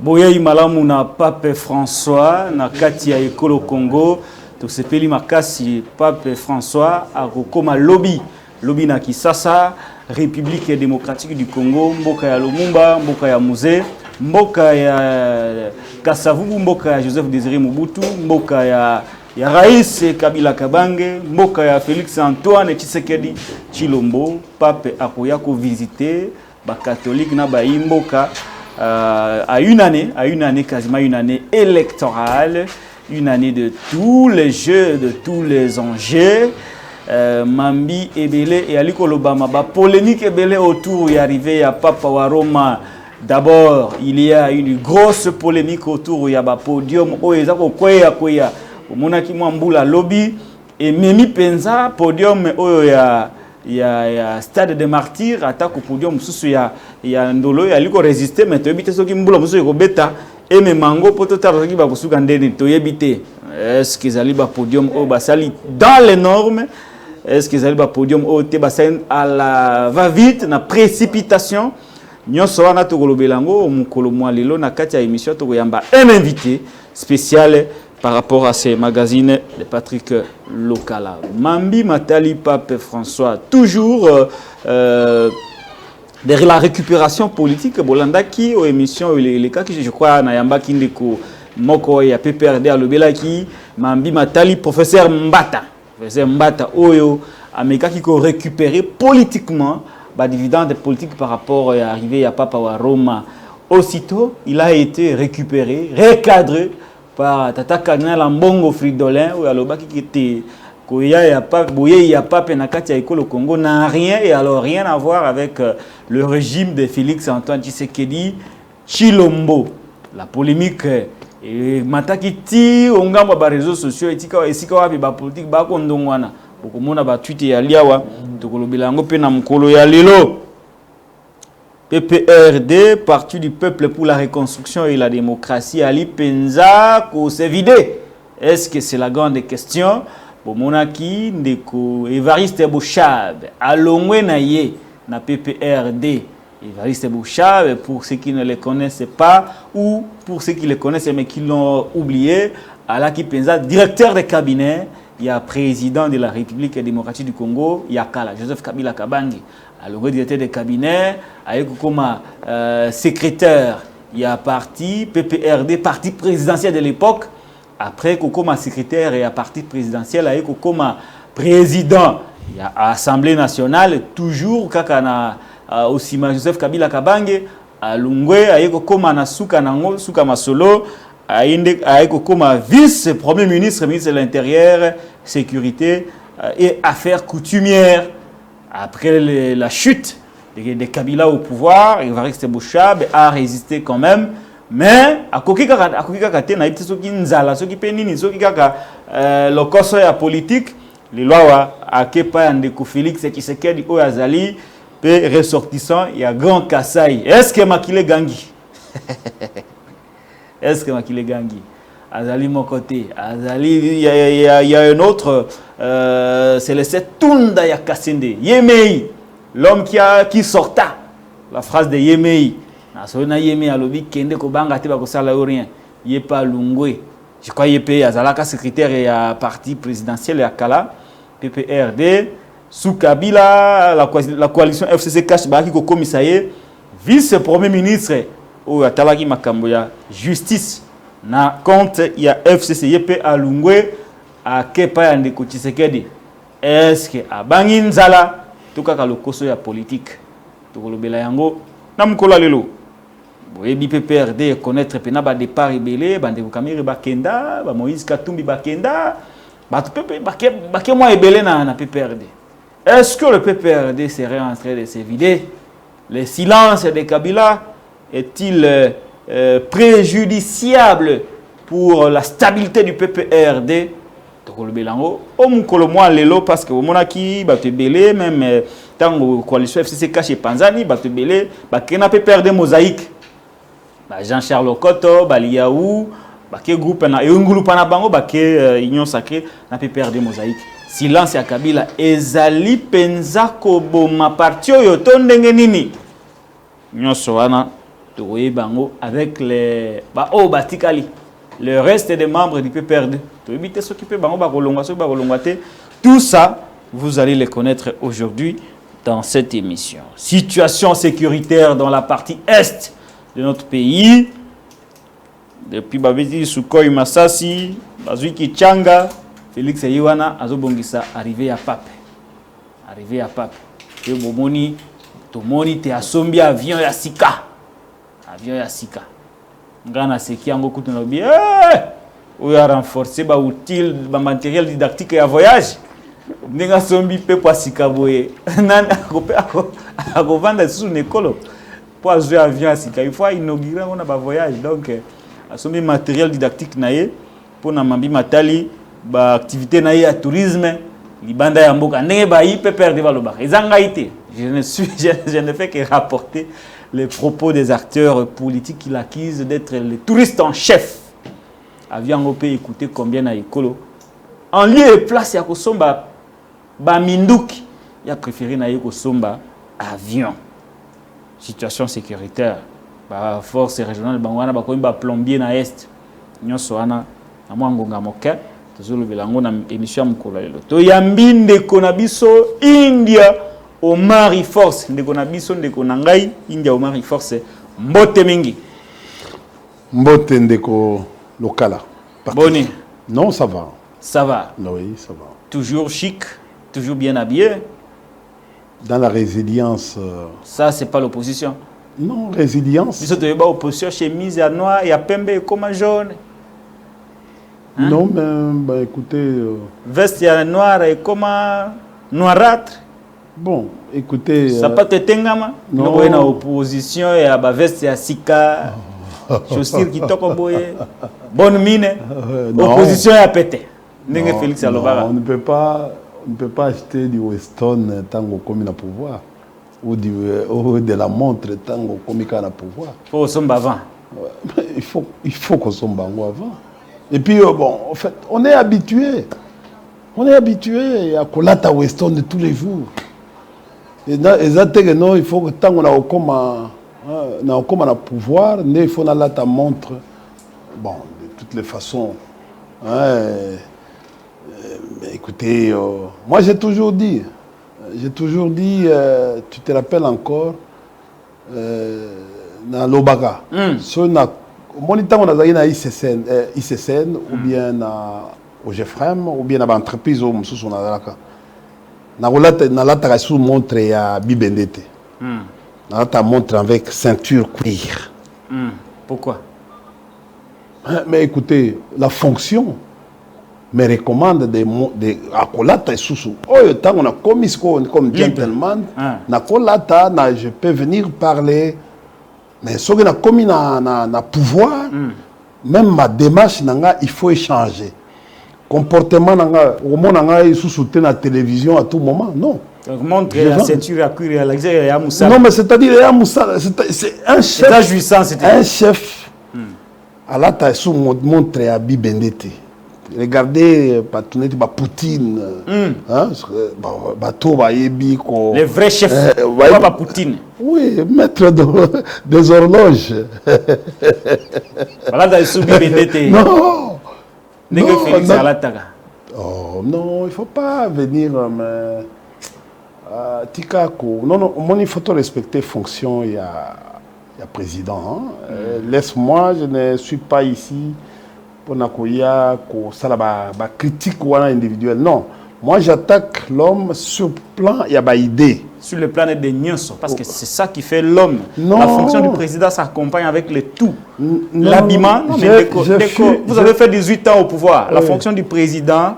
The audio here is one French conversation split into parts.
Boyei malamu na Pape François na kati ya ekolo Congo to sepeli makasi Pape François akokoma lobby na Kisasa République démocratique du Congo mboka ya Lumumba mboka ya Muze mboka ya Kasavubu mboka ya Joseph Désiré Mobutu mboka ya Rais Kabila Kabange mboka ya Félix Antoine Tshisekedi Chilombo. Pape akoya ko visiter ba catholique na ba mboka à une année, quasiment une année électorale, une année de tous les jeux, de tous les enjeux. Mambi Ebele et Aliko Lobama, polémique Ebele autour y arrivé à Papa Waroma. D'abord, il y a une grosse polémique autour y a podium Oezako Kwea Monaki Mwambula lobby et Memi Penza podium il y a stade de martyrs attaque au podium sous il y a ndolo ya liko résister mais to ebité soki mbula muso ko beta et me mango poto taroki ba kusuka ndeni to ebité est-ce qu'ils allaient ba podium au basali dans les normes est-ce qu'ils allaient ba podium au te basen à la va vite na précipitation nyonso wana to kolobelango mukolo mwa lelo na kati ya émission to koyamba un invité spécial par rapport à ces magazines de Patrick Lokala. Mambi Matali Pape François, toujours derrière la récupération politique, Bolanda qui aux émissions, les cas que je crois, Nayamba Kindeko, Moko et PPRD à Lobelaki, Mambi Matali, professeur Mbata, Oyo, Ameka qui ont récupéré politiquement, dividende politique par rapport à l'arrivée à Papa Roma. Aussitôt, il a été récupéré, recadré, par Tata Kagna Mbongo Fridolin ou Alobaki qui était Koya ya Pape Nakati Ekolo Congo n'a rien et alors rien à voir avec le régime de Félix Antoine Tshisekedi Chilombo. La polémique et Matakiti ongamba ba réseaux sociaux etika esika wapi ba politique ba kondongwana bokomona ba tweet ya liawa tokolobelango pe na mkolo ya lelo. PPRD, Parti du peuple pour la reconstruction et la démocratie, Ali Penza, ko s'est vidé. Est-ce que c'est la grande question? Monaki, Ndeko, Évariste Bouchab, Alongwe Naye, na PPRD. Évariste Bouchab, pour ceux qui ne les connaissent pas, ou pour ceux qui les connaissent mais qui l'ont oublié, Alaki Penza, directeur de cabinet, il y a président de la République démocratique du Congo, Yakala, Joseph Kabila Kabange. Alors, le directeur de cabinet, avec comme secrétaire, il y a parti PPRD, parti présidentiel de l'époque. Après, comme secrétaire et à parti présidentiel, avec comme président, il y a Assemblée nationale, toujours kakana aussi Joseph Kabila Kabange, à Lungwe, avec comme Nasuka Nango, Suka Masolo, avec comme vice-premier ministre, ministre de l'Intérieur, sécurité et affaires coutumières. Après la chute de Kabila au pouvoir, Évariste Bouchab a résisté quand même. Mais, à Kokika Kate, na ipte soki nzala, soki penini, soki kaka le koso ya politique, les lois à Kepa Yandeko Félix Tshisekedi Oyazali, pe ressortissant, il y a Grand Kassai. Est-ce que Makile Gangi? Est-ce que Makile Gangi? Azali mon côté, Azali, il y a un autre, c'est le Setunda Yakasende, Yemei, l'homme qui sorta, la phrase de Yemei, Nasona Yemei a l'obi Kende Kobanga Teba Kosala rien, Yepa Lungwe, je crois Yepe Azalaka secrétaire et à parti présidentiel et à Kala, PPRD, sous Kabila, la coalition FCC Cash Baki Koko Misaye, vice-premier ministre, ou Atalaki Makamboya, justice. Na compte il y a FCCYP à Lungwe à Kepa Yandeko Tshisekedi. Est-ce que à Banginzala tout cas le koso ya politique to kolobela yango na mukola lelo boyebi PPRD connaître pena ba départ ebele bandeko Kamere bakenda ba Moïse Katumbi bakenda ba pepe bake moi ebele na PPRD. Est-ce que le PPRD serait en train de se vider? Le silence de Kabila est-il préjudiciable pour la stabilité du PPRD? Parce que monaki bate belé même tant coalition FCC caché Panzani bate belé bakena PPRD mosaïque Jean-Charles Okoto Baliaou baké groupe na ngulu pana bango baké union sacrée na PPRD mosaïque. Silence ya Kabila ezali penza ko boma parti oyo to ndenge nini nyonso wana Toye bango avec les oh batikali le reste des membres du PPRD. Toye s'occuper bango ba kolongwa so ba kolongwa te. Tout ça, vous allez les connaître aujourd'hui dans cette émission. Situation sécuritaire dans la partie est de notre pays. Depuis Babeti Sukoy Masasi, Bazuiki Changa, Félix Eyiwana, Azobongisa, arrivé à Pape. Arrivé à Pape. Et Bomoni, Tomoni, te asombi avion ya Sika. Avion ya Sika. Ngana Seki Ango Kutunobi, où a renforcé ba outil, ba matériel didactique et à voyage. Nenga sombi pe pour Sika boye. Nan ako vendre sous une école. Pour jouer avion à Sika, il faut inaugurer on a ba voyage. Donc asombi matériel didactique naie pour na mambi matali ba activité naie à tourisme libanda ya mboka ndenge ba ipe perdre baloba ezanga ité je ne fais que rapporter les propos des acteurs politiques qui l'accusent d'être les touristes en chef avion ngopé écouter combien na écolo en lieu et place ya kosomba ba minduki ya préféré na kosomba avion situation sécuritaire ba force régionale bangwana ba koimba plombier na est nyonso wana na mwangonga moke tozolo belango na émission mukolo lelo to yambinde kona biso India Omari Force ndeko na biso ndeko na ngai India Omari Force mbote mingi mbote ndeko lokala boni non ça va oui ça va toujours chic toujours bien habillé dans la résilience ça c'est pas l'opposition. Non, résilience. Vous avez opposition chemise à noir et à pembe comme jaune. Hein? Non, mais bah, écoutez. Veste à noir et comme noirâtre. Bon, écoutez. Ça pas te tengama. Non. Une opposition et à veste à sika. Chaussures qui toquent boye. Bonne mine. Opposition et à péter. Félix Alobara. On ne peut pas acheter du Weston tango comme il a pouvoir. Ou de la montre tango comme il a pouvoir. Faut sombre avant. Il faut qu'on sombre avant. Et puis bon, en fait, on est habitué. À Kolata Weston de tous les jours. Et non, il faut que tant on a comme un pouvoir, il faut la ta montre. Bon, de toutes les façons. Mais écoutez, moi j'ai toujours dit, tu te rappelles encore, dans l'Obaga, au temps on a eu na ICCN ou bien au GFREM ou bien dans l'entreprise où on a na la sous montre à Bibendete. Na la montre avec ceinture cuir. Pourquoi? Mais écoutez, la fonction me recommande de akolata isusu. Oh, tant on a commis comme gentleman, na kolata, je peux venir parler. Mais si on a commis na pouvoir, même ma démarche il faut échanger. Comportement nanga isusu te na télévision à tout moment, non. Donc montre la ceinture à cuir à l'extérieur. Non, mais c'est-à-dire c'est un chef. Un chef. À la taille sous montre à Bibendete. Regardez Poutine. Les vrais chefs. Pas Poutine. Oui, maître des horloges. Voilà, non. Oh, non, il ne faut pas venir. Tikako. Non, il faut respecter fonction. Il y a président. Laisse-moi, je ne suis pas ici. Pour critique individuelle. Non, moi j'attaque l'homme sur le plan, il y a des idées. Sur le plan des nyonso, parce que c'est ça qui fait l'homme. La fonction du président s'accompagne avec le tout. L'habillement, vous avez fait 18 ans au pouvoir. La fonction du président,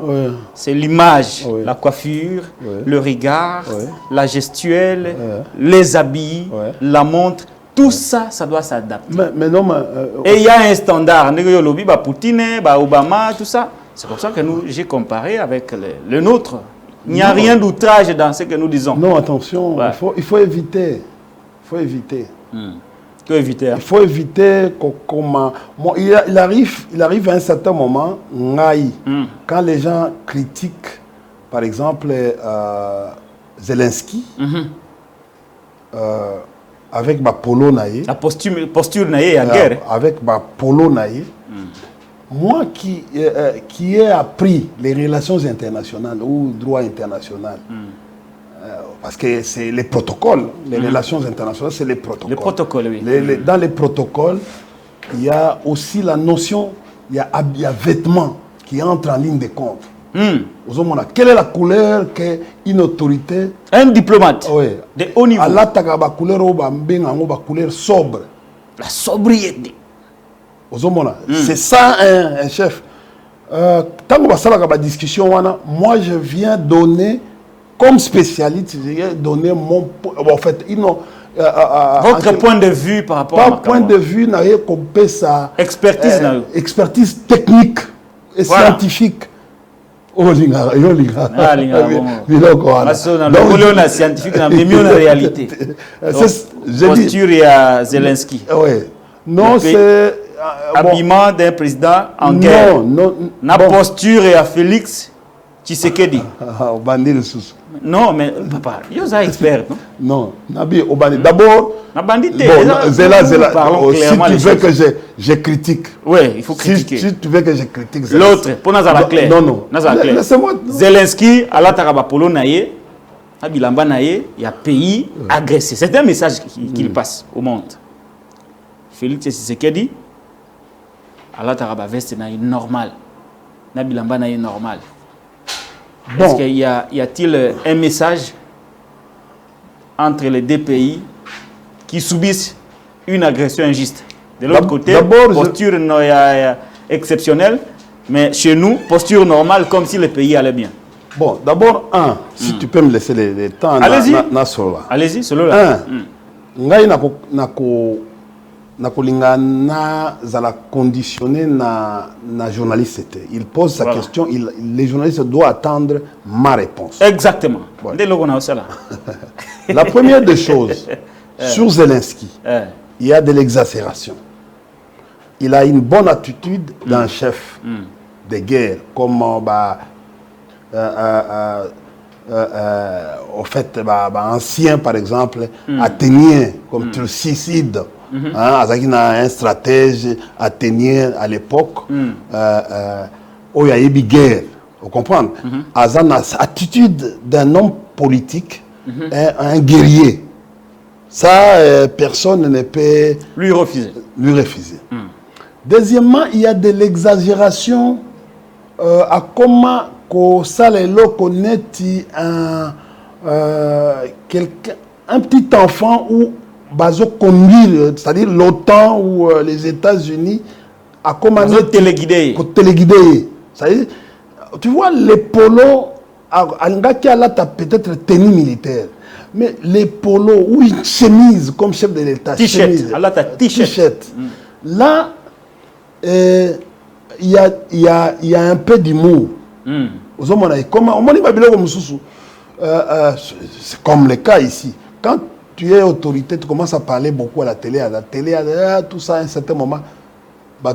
c'est l'image, la coiffure, le regard, la gestuelle, les habits, la montre. Tout ça, ça doit s'adapter. Et il y a un standard. Poutine, Obama, tout ça. C'est comme ça que j'ai comparé avec le nôtre. Il n'y a rien d'outrage dans ce que nous disons. Non, attention, il faut éviter. Que éviter? Il faut éviter il arrive à un certain moment, quand les gens critiquent, par exemple, Zelensky, avec ma polo naïe. La posture naïe à guerre. Avec ma polo naïe. Moi qui ai appris les relations internationales ou droit international, parce que c'est les protocoles, les relations internationales, c'est les protocoles. Les protocoles, oui. Dans les protocoles, il y a aussi la notion, il y a vêtements qui entrent en ligne de compte. Quelle est la couleur qu'une autorité... Un diplomate de haut niveau. La couleur sobre. La sobriété. C'est ça un chef. Tant qu'on va faire la discussion, moi je viens donner, comme spécialiste, je viens donner mon... En fait, votre point de vue par rapport à point de vue, n'a rien compris ça. Expertise technique et scientifique. Oh, linga. scientifique, mais mieux la réalité. Posture à Zelensky. Oui. Non, c'est... Habillement d'un président en guerre. La posture à Félix Tshisekedi. Non, mais papa, il y a expert, non? Non, d'abord, si tu veux que je critique. Oui, il faut critiquer. Si tu veux que je critique. L'autre, pour Nazara clair. Non. Laissez-moi. Zelensky, à la Taraba Polo Naye, à Bilamba Naye, il y a pays agressé. C'est un message qu'il passe au monde. Félix Tshisekedi, à la Taraba Veste Naye normal. Na Bilamba Naye normal. Bon. Est-ce qu'il y a-t-il un message entre les deux pays qui subissent une agression injuste? De l'autre côté, posture exceptionnelle, mais chez nous, posture normale comme si le pays allait bien. Bon, d'abord, si tu peux me laisser les temps. Allez-y. Allez-y, celui-là. Nakolingana zala conditionné na journaliste. Il pose sa question, les journalistes doivent attendre ma réponse. Exactement. La première des choses, sur Zelensky, il y a de l'exagération. Il a une bonne attitude d'un chef de guerre, comme au fait, ancien par exemple, athénien, comme Thucydide. Un stratège athénien à l'époque, où il y a eu guerre, vous comprenez? Attitude d'un homme politique, un guerrier. Ça, personne ne peut lui refuser. Deuxièmement, il y a de l'exagération à comment ça les connaît un petit enfant ou conduire, c'est-à-dire l'OTAN ou les États-Unis à commander téléguidé. C'est-à-dire, tu vois, les polos, peut-être tenue militaire, mais les polos ou une chemise comme chef de l'État. T-shirt. Là, il y a un peu d'humour. C'est comme le cas ici. Quand tu es autorité, tu commences à parler beaucoup à la télé, tout ça à un certain moment. Le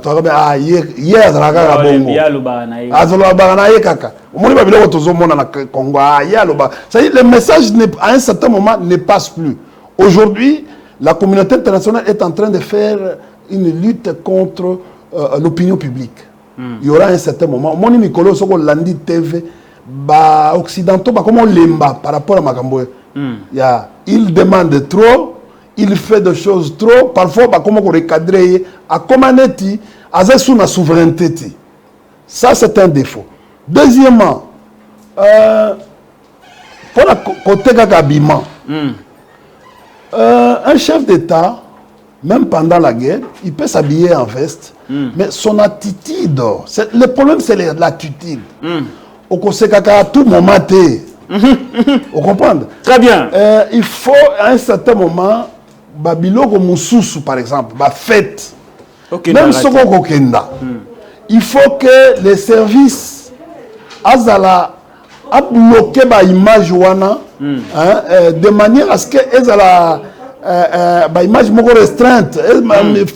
message à un certain moment ne passe plus. Aujourd'hui, la communauté internationale est en train de faire une lutte contre l'opinion publique. Il y aura un certain moment. Mon Nicolas Soko Landi TV, occidentaux, comment lemba par rapport à Makamboe. Il demande trop, il fait des choses trop, parfois comment on recadrer, à commander, à sous la souveraineté. Ça, c'est un défaut. Deuxièmement, pour le côté habillement, un chef d'État, même pendant la guerre, il peut s'habiller en veste, mais son attitude, le problème c'est l'attitude. Au sait qu'à tout moment, vous comprenez? Très bien. Il faut à un certain moment, Babiloko Moussoussou par exemple, fête. Même ce qu'on Kenda. Il faut que les services Azala a bloqué l'image de manière à ce que Azala image restreinte,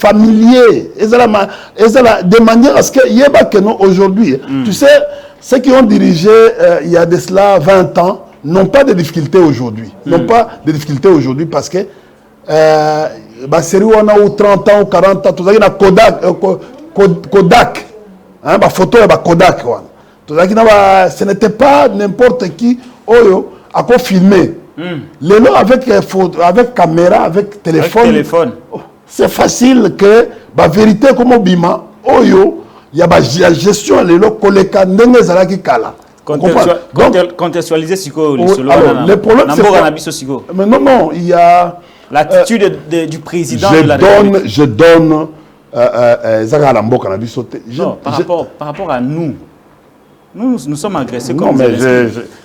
familier, de manière à ce que aujourd'hui, tu sais, ceux qui ont dirigé il y a de cela 20 ans n'ont pas de difficultés aujourd'hui. N'ont pas de difficultés aujourd'hui parce que bah série on a ou 30 ans ou 40 ans, tout ça qui na Kodak, Kodak, hein, bah photo bah Kodak, tout ça qui na ce n'était pas n'importe qui, oyo, à quoi filmer. Les lots avec caméra, avec téléphone. C'est facile que la vérité comme Obima, Oyo, il y a la gestion les lots koleka ndenge zalaki kala. Contextualiser siko le problème c'est quoi? Mais non, il y a l'attitude du président de la République. Je donne par rapport à nous. Nous sommes agressés non, comme mais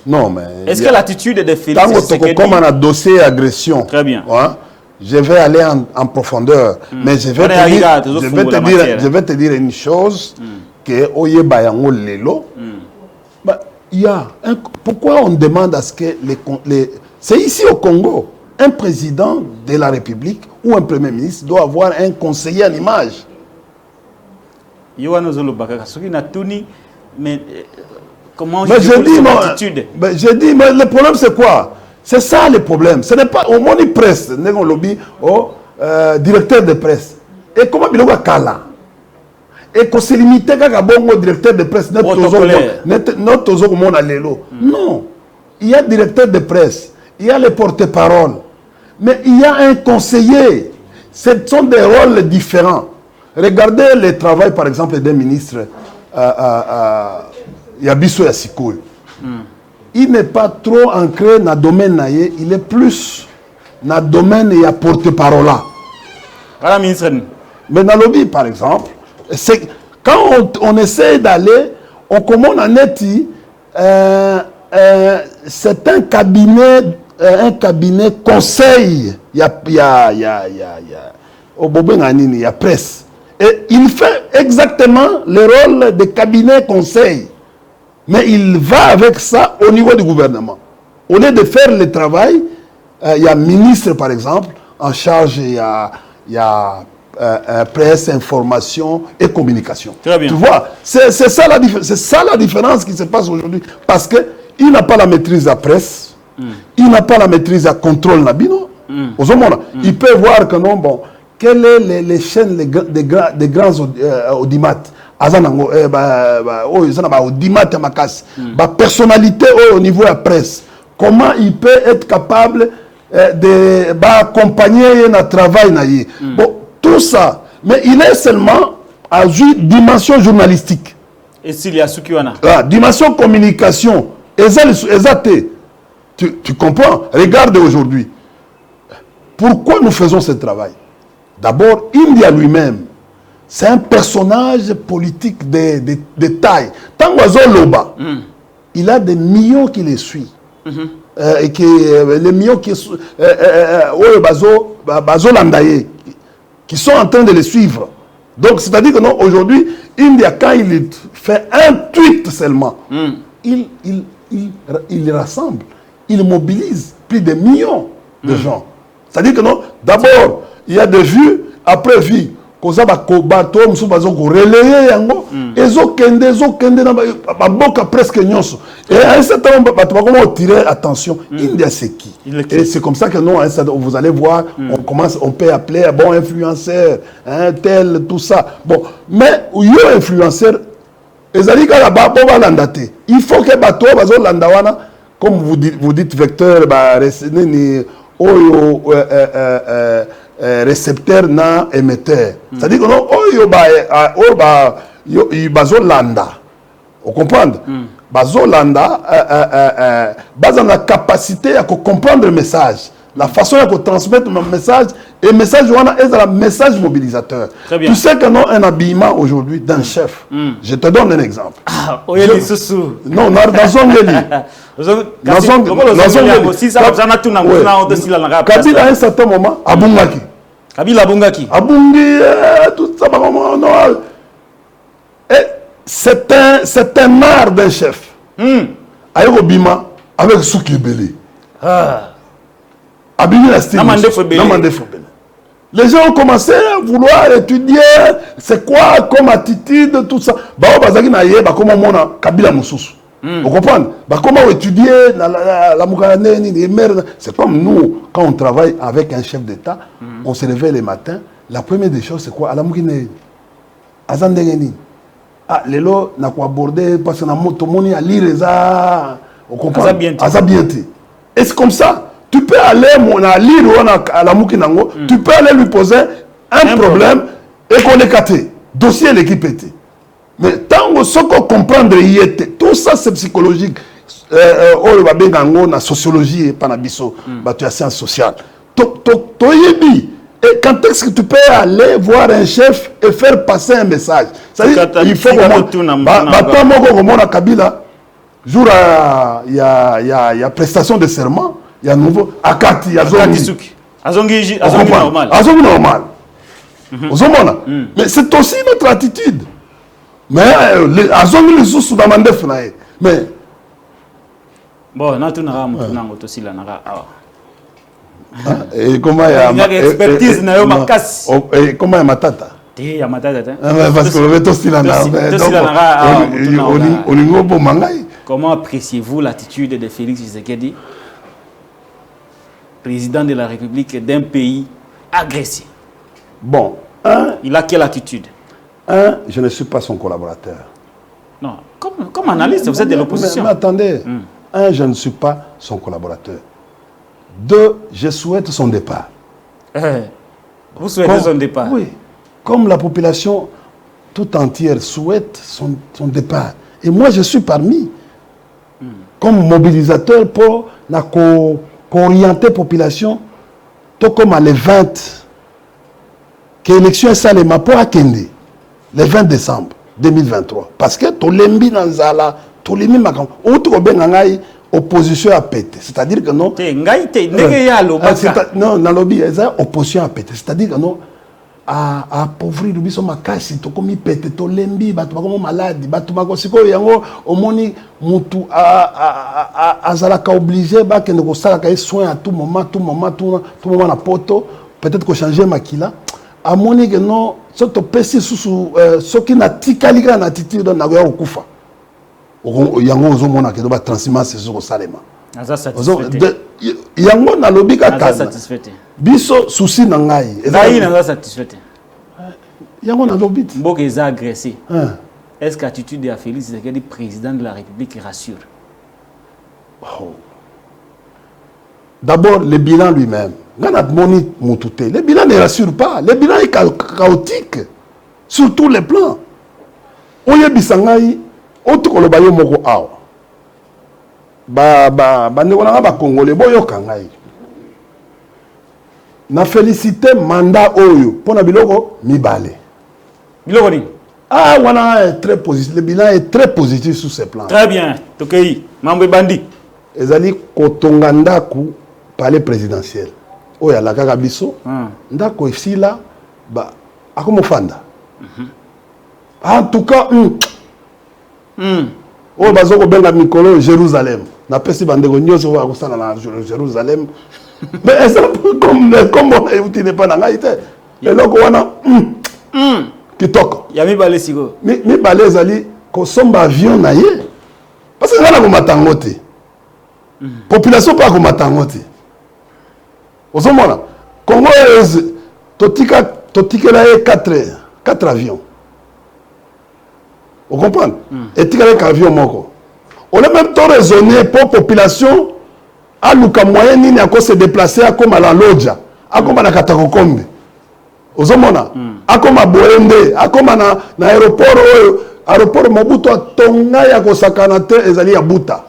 non, mais est-ce que l'attitude de Félix Tshisekedi comme un dossier agression. Très bien. Hein? Je vais aller en profondeur, mais je vais te dire une chose que Oyebayango Lelo. Il y a pourquoi on demande à ce que c'est ici au Congo, un président de la République ou un premier ministre doit avoir un conseiller en image. Mais comment mais je dis, attitude? Mais je dis, mais le problème c'est quoi? C'est ça le problème. Ce n'est pas au monde presse, lobby, directeur de presse. Et comment il a kala? Et qu'on se limite à bon directeur de presse, notre monde à l'élo. Non, il y a directeur de presse, il y a le porte-parole, mais il y a un conseiller. Ce sont des rôles différents. Regardez le travail, par exemple, des ministres. Yabiso Yassikoul. Il n'est pas trop ancré dans le domaine, il est plus dans le domaine et à porte-parole. Mais dans le lobby, par exemple, quand on essaie d'aller, on commence à neti, c'est un cabinet conseil. Il y a presse. Et il fait exactement le rôle de cabinet conseil. Mais il va avec ça au niveau du gouvernement. Au lieu de faire le travail, il y a un ministre, par exemple, en charge, il y a presse, information et communication. Très bien. Tu vois, c'est ça la différence qui se passe aujourd'hui. Parce qu'il n'a pas la maîtrise de la presse, il n'a pas la maîtrise de la contrôle Nabino. Il peut voir que non, bon, quelles sont les chaînes des grands audimat personnalité au niveau de la presse. Comment il peut être capable d'accompagner notre travail. Bon, tout ça. Mais il est seulement à une dimension journalistique. Et s'il y a ce qu'il y en a? Dimension communication. Exact. Tu comprends? Regarde aujourd'hui. Pourquoi nous faisons ce travail? D'abord, India lui-même, c'est un personnage politique de taille. Tant Loba, il a des millions qui les suivent. Et les millions qui sont en train de les suivre. Donc, c'est-à-dire que non, aujourd'hui, India, quand il fait un tweet seulement, il rassemble, il mobilise plus de millions de gens. C'est-à-dire que non, d'abord, il y a des vues, après vues. Comme ça, bateau, nous avons relayé yango, presque nyonso. Et à un certain moment, on tirer attention. India, c'est qui? Et c'est comme ça que nous, vous allez voir, on peut appeler bon influenceur, tel, tout ça. Bon, mais il y a un influenceur, il faut que bateau, comme vous dites, vecteur, récepteur na émetteur. C'est-à-dire que non, bazolanda. Vous comprenez? Bazolanda, bazan la capacité à comprendre le message, la façon de transmettre le message, et le message est un message mobilisateur. Tu sais que non, un habillement aujourd'hui d'un chef. Je te donne un exemple. Non, dans son Kabila à un certain moment, Abungaki. Tout ça, c'est un art d'un chef. Avec Obima, avec Soukibeli. Les gens ont commencé à vouloir étudier c'est quoi comme attitude, tout ça. Kabila Moussous. Vous comprenez? Bah, comment étudier la Moukane, c'est comme nous, quand on travaille avec un chef d'État, on se réveille les matins, la première des choses, c'est quoi? À la Moukine, à Zandengeni. Ah, les lots, n'a pas abordé, parce que tout le monde a lire ça. Vous comprenez? À Zabienti. Et c'est comme ça. Tu peux aller à lire à la Moukinango, tu peux aller lui poser un problème et qu'on est caté. Dossier l'équipe était. Mais tant qu'on comprend tout ça c'est psychologique. La sociologie et pas la science sociale. Et quand est-ce que tu peux aller voir un chef et faire passer un message? C'est-à-dire il faut que Kabila, jour il y a prestation de serment, il y a nouveau Akati, il y a Azongi normal. Mais c'est aussi notre attitude. Mais Azongi les sous dans mandef na. Mais bon, na tunara mutunango to sila nara. Et comment il y a expertise na yo makasi. Et comment il y a matata? Il y a matata. Parce que le veto sila na. Comment appréciez-vous l'attitude de Félix Tshisekedi, président de la République d'un pays agressé? Bon, il a quelle attitude? Je ne suis pas son collaborateur. Non, comme analyste, vous êtes de l'opposition. Mais attendez, je ne suis pas son collaborateur. 2, je souhaite son départ. Vous souhaitez son départ? Oui, comme la population tout entière souhaite son départ. Et moi, je suis parmi, comme mobilisateur pour orienter la population, tout comme à les 20, que l'élection est salée, ma pour Akende, le 20 décembre 2023. Parce que tout l'embi dans Zala, tout l'embi makam, autre bengangai, opposition à péter. C'est-à-dire que non. Non, dans lobby, opposition à péter. C'est-à-dire que non. À appauvrir le biso makasi to komi péter to lembi batu comme malade batu makosiko yango omoni mutu azalaka obligé ba kende ko sala ka soin à tout moment na poto peut-être ko changer makila amoni que non soto pesi susu soki na tikalika na attitude na go kufa yango ozomona ke do ba transhumance sur salema aza satisfait yango na lobby ka aza satisfait biso souci na ngai na satisfait yango na lobby mboka eza agressé. Est-ce que l'attitude de Félix Tshisekedi, président de la République, rassure? D'abord, le bilan lui-même. Le bilan ne rassure pas. Le bilan est chaotique sur tous les plans. Oye bisangai otukolobayo moko awa. Ndeko ba Congolais boyo kangai. Na félicité mandat oyo pona biloko mibale. Biloko ni? Voilà, très positif. Le bilan est très positif sur ces plans. Très bien. Tokei, Mambe Bandi. Ezali kotonganda ku palais présidentiel. Oya la kaka biso. Ndako esila ba akomofanda. En tout cas, oyo bazoko benga mikolo Jérusalem. Na pesi bandeko nyoso wa kusana na Jérusalem. Mais ça comme on est pas na ngaite. Eloko wana kitoko. Ya mibale siko. Mibale ezali kosomba avion na ye. Parce que ngana ko matangote. Population pas ko matangote. Ozomona Congo totikela ye 4 avions. Vous comprenez? Et tikela avion moko. On a même temps raisonné pour population à luka moyen nini à se déplacer à comme à la Lodja, à comme à la Katakokombe. Ozomona, à comme à Boende, à comme na aéroport Mobutu tonga ya kosakanate ezali ya Buta.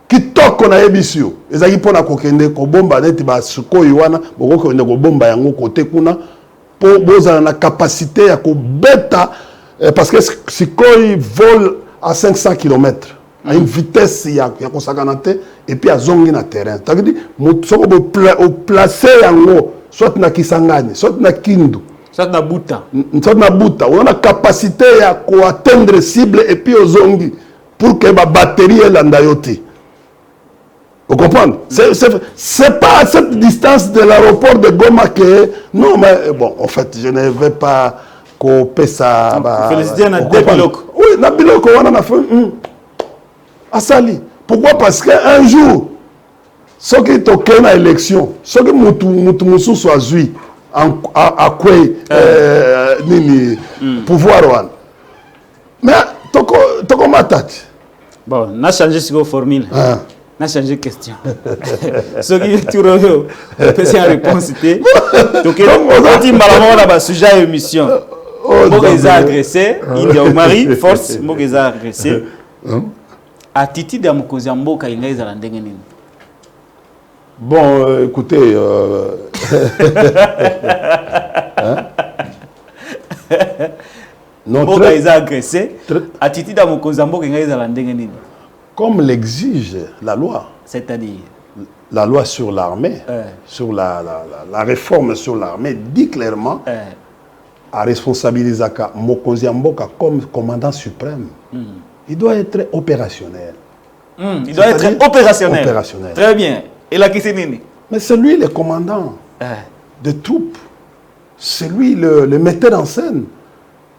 Kitoko na ebisio, ezali pona kokende ko bomba neti ba Sukhoi wana, boko ko bomba yango côté kuna pour boza na capacité ya ko beta parce que Sukhoi vole à 500 km. À une vitesse il y a kosakanate et puis à zongi na terrain. Ça veut dire soko placer yango soit na Kisangani, soit na Kindu, soit na Buta. On a capacité à atteindre cible et puis aux zongi pour que ma batterie est l'andayote. Vous comprenez? C'est pas à cette distance de l'aéroport de Goma que non mais bon en fait je ne vais pas couper ça. Féliciter na deux biloko. Oui, na biloko wana na fait. Asali. Pourquoi? Parce qu'un jour, ce qui est au Kenya élection, ce qui mutu soit zui à quoi nini pouvoir one. Mais toko matach. Bon, on a changé sur formule. On a changé de question. Ce qui est tout le c'est une réponse. Donc, on dit malheureusement là-bas, sujet émission. Mogeza agressé, il y a mari, force, Mogeza agressé. Attitude à Mokozi Mboka, il y a des bon, écoutez, Mogeza agressé. Attitude à Mokozi Mboka, il y a des comme l'exige la loi. C'est-à-dire la loi sur l'armée, sur la réforme sur l'armée, dit clairement à responsabiliser Mokozi Mboka comme commandant suprême. Il doit être opérationnel. Il doit être opérationnel. Très bien. Et la question est mais c'est lui le commandant de troupes. C'est lui le metteur en scène.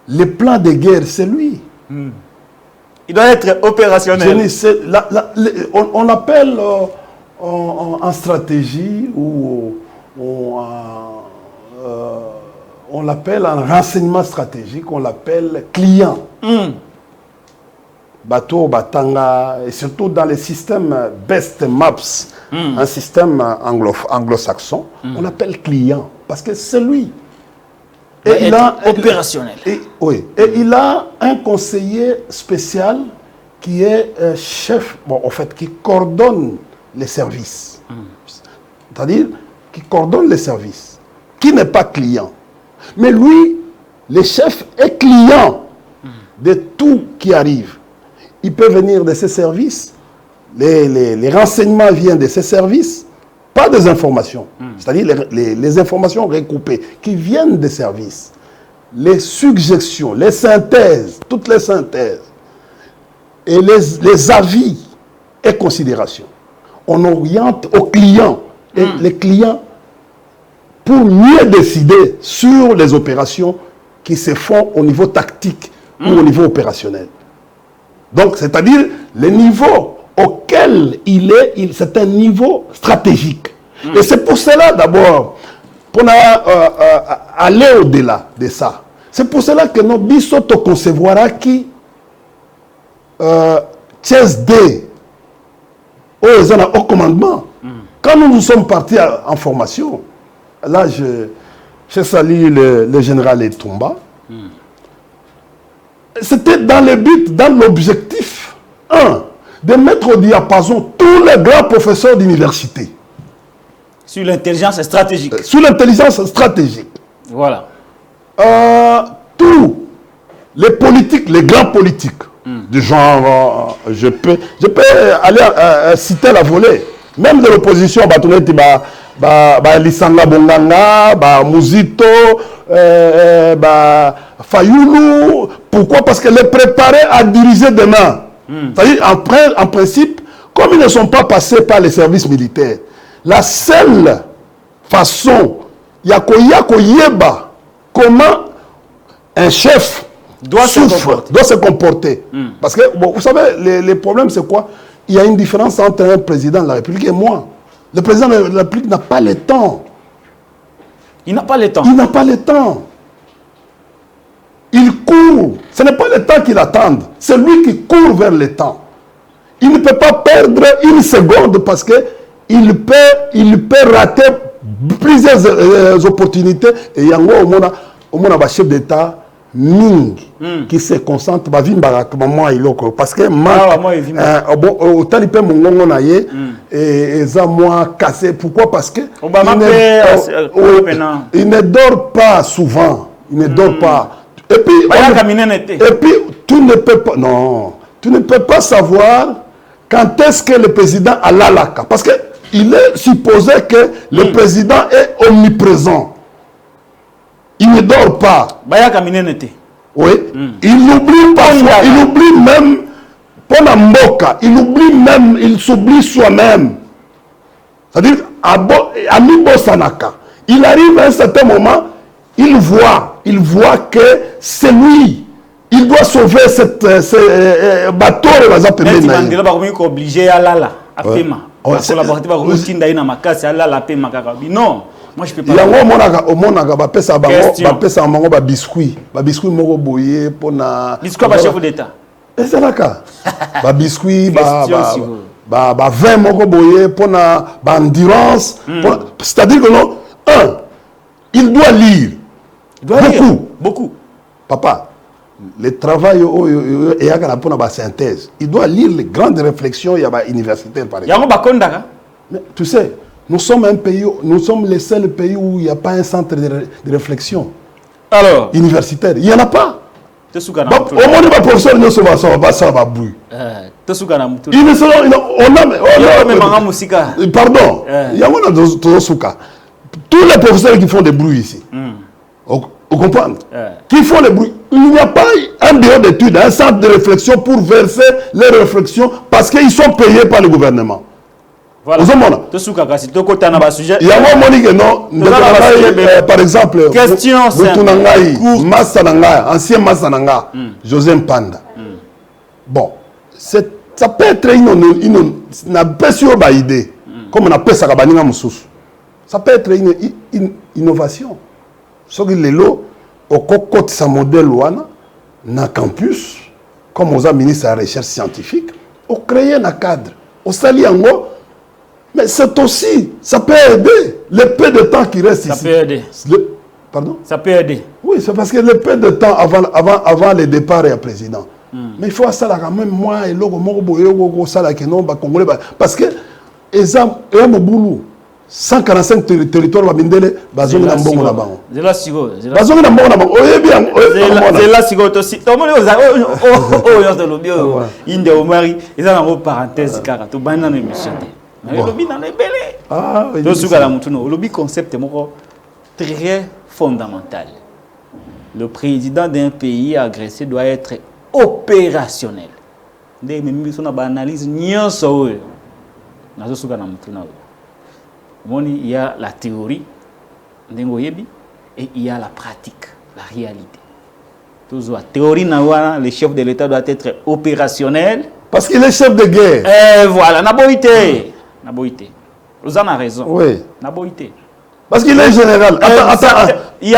Les plans de guerre, c'est lui. Il doit être opérationnel. On l'appelle en stratégie ou on l'appelle en renseignement stratégique, on l'appelle client. Bateau, Batanga, et surtout dans les systèmes Best Maps, un système anglo-saxon, on l'appelle client, parce que c'est lui. Et il a opérationnel. Oui, et il a un conseiller spécial qui est chef, bon, en fait, qui coordonne les services. C'est-à-dire, qui coordonne les services, qui n'est pas client. Mais lui, le chef est client de tout qui arrive. Il peut venir de ces services, les renseignements viennent de ces services, pas des informations, c'est-à-dire les informations recoupées qui viennent des services, les suggestions, les synthèses, toutes les synthèses, et les avis et considérations. On oriente aux clients, et les clients, pour mieux décider sur les opérations qui se font au niveau tactique ou au niveau opérationnel. Donc, c'est-à-dire, le niveau auquel il est, c'est un niveau stratégique. Et c'est pour cela, d'abord, pour aller au-delà de ça, c'est pour cela que nos bisoto concevoir qui TSD au commandement. Quand nous sommes partis en formation, là, j'ai salué le général Etumba. C'était dans le but, dans l'objectif, de mettre au diapason tous les grands professeurs d'université. Sur l'intelligence stratégique. Sur l'intelligence stratégique. Voilà. Tous les politiques, les grands politiques, du genre, je peux aller citer la volée, même de l'opposition, Lisanga Bonganga, Muzito, Fayoulou. Pourquoi? Parce qu'elle est préparée à diriger demain. C'est-à-dire, en principe, comme ils ne sont pas passés par les services militaires, la seule façon, comment un chef doit se comporter. Parce que, bon, vous savez, les problèmes, c'est quoi? Il y a une différence entre un président de la République et moi. Le président de la République n'a pas le temps. Il n'a pas le temps. Il n'a pas le temps. Il court. Ce n'est pas le temps qu'il attend. C'est lui qui court vers le temps. Il ne peut pas perdre une seconde parce qu'il peut rater plusieurs opportunités. Et il y a un chef d'État qui se concentre parce que autant il peut cassé. Pourquoi? Parce que il ne dort pas souvent. Il ne dort pas. Et puis, tu ne peux pas, non, tu ne peux pas savoir quand est-ce que le président a l'alaka. Parce qu'il est supposé que le président est omniprésent. Il ne dort pas. Oui. Il oublie parfois, il oublie même, pour la mboka, il s'oublie soi-même. C'est-à-dire, Amibo Sanaka, il arrive à un certain moment, il voit que c'est lui il doit sauver cette bateau de la Zapembe. Mandela va obligé à la paiement. Non, moi je peux pas. Il y a au monde pesa bango ba biscuit moko boyer pour na biscuit ba chef d'état. C'est là ka. Ba biscuit ba vin moko boyer pour na ba endurance, c'est-à-dire que non, il doit lire. Beaucoup. Papa, le travail et pour la synthèse, il doit lire les grandes réflexions il y a universitaires par exemple. Mais tu sais, nous sommes les seuls pays où il n'y a pas un centre de réflexion. Alors, universitaire, il n'y en a pas. Au moins, les professeurs ne sont pas ça. Pardon, il y a tous les professeurs qui font des bruits ici. Vous comprenez? Qui font les bruits. Il n'y a pas un bureau d'études, un centre de réflexion pour verser les réflexions parce qu'ils sont payés par le gouvernement. Voilà. Il y a un moment que non, par exemple, question ancien Massananga, José Mpanda. Bon, ça peut être une idée, comme on appelle ça, ça peut être une innovation. Ce qui est là, au cocotte sa modèle ouana, na campus, comme aux ministres de la recherche scientifique, au créer un cadre, au sali ango, mais c'est aussi, ça peut aider le peu de temps qui reste ici. Ça peut aider. Pardon? Ça peut aider. Oui, c'est parce que le peu de temps avant le départ du président. Mais il faut ça là quand même moi et logo moko ça là que non ba congolais parce que exemple et mon boulot 145 territoires babindele bazongi na mbongo na bango. Zela sigo. Bazongi na mbongo na bango. Oyebi zela sigo to si. To moni oza yo de lobio. Inde omari eza na parenthèse kaka to bana na émission. Mais lobi na lebele. Ah, to suka la mutuno. Lobi concept moko très fondamental. Le président d'un pays agressé doit être opérationnel. Ndé mimi sona ba analyse nyonso oyo. Nazo suka na mutuno. Il y a la théorie, et il y a la pratique, la réalité. Toujours la théorie, le chef de l'État doit être opérationnel. Parce qu'il est chef de guerre. Et voilà, Naboïté. Vous en avez raison. Oui. Naboïté. Parce qu'il est général. Attends. Il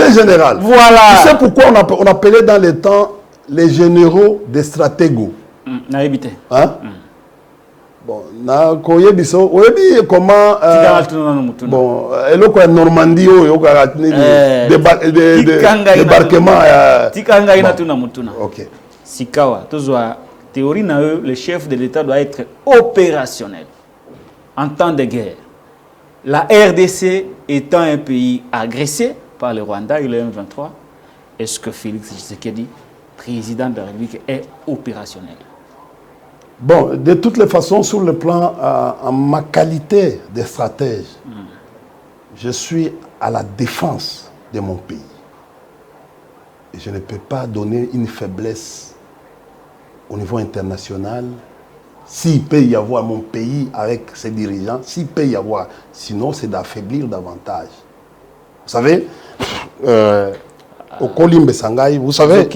est général. Voilà. Tu sais pourquoi on appelait dans les temps les généraux des stratégos? Naboïté. Hein? Bon, na koye biso, oyebi comment bon, eloko ya Normandie oyo débarquement tikanga ina tuna mutuna. OK. Sikawa, tozwa théorie na eux, le chef de l'État doit être opérationnel en temps de guerre. La RDC étant un pays agressé par le Rwanda et le M23, est-ce que Félix Tshisekedi, président de la République, est opérationnel? Bon, de toutes les façons, sur le plan, en ma qualité de stratège, je suis à la défense de mon pays. Et je ne peux pas donner une faiblesse au niveau international. S'il peut y avoir mon pays avec ses dirigeants, s'il peut y avoir, sinon c'est d'affaiblir davantage. Vous savez, au Kolimbe Sangai, vous savez,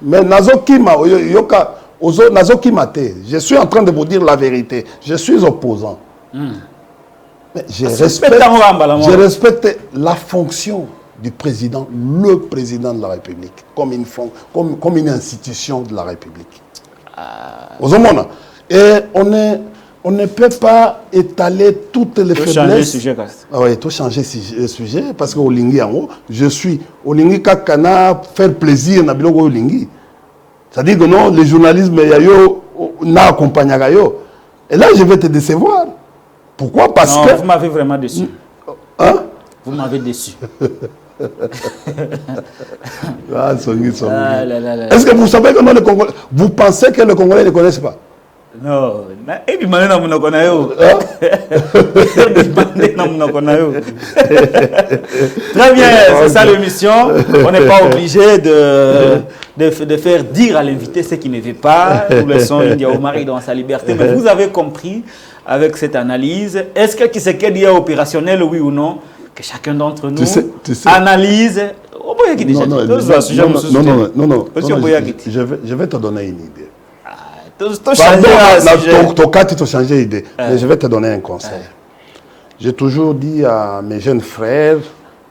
mais Nazokima, Yoka, je suis en train de vous dire la vérité. Je suis opposant. Mais je respecte la fonction du président, le président de la République, comme une institution de la République. Et on ne peut pas étaler toutes les faiblesses. Oui, tout changer le sujet. Parce que je suis Olingi Kakana, faire plaisir na biloko Olingi. C'est-à-dire que non, le journalisme, n'a accompagné. Et là, je vais te décevoir. Pourquoi? Parce que... vous m'avez vraiment déçu. Hein? Vous m'avez déçu. Est-ce que vous savez que non, les Congolais... Vous pensez que les Congolais ne connaissent pas? Non. Et puis maintenant, nous connaissons. Très bien, c'est ça l'émission. On n'est pas obligé de faire dire à l'invité ce qu'il ne veut pas. Nous laissons India Omari dans sa liberté. Mais vous avez compris avec cette analyse. Est-ce que Tshisekedi est opérationnel, oui ou non? Que chacun d'entre nous analyse. Je vais te donner une idée. Mais je vais te donner un conseil. J'ai toujours dit à mes jeunes frères,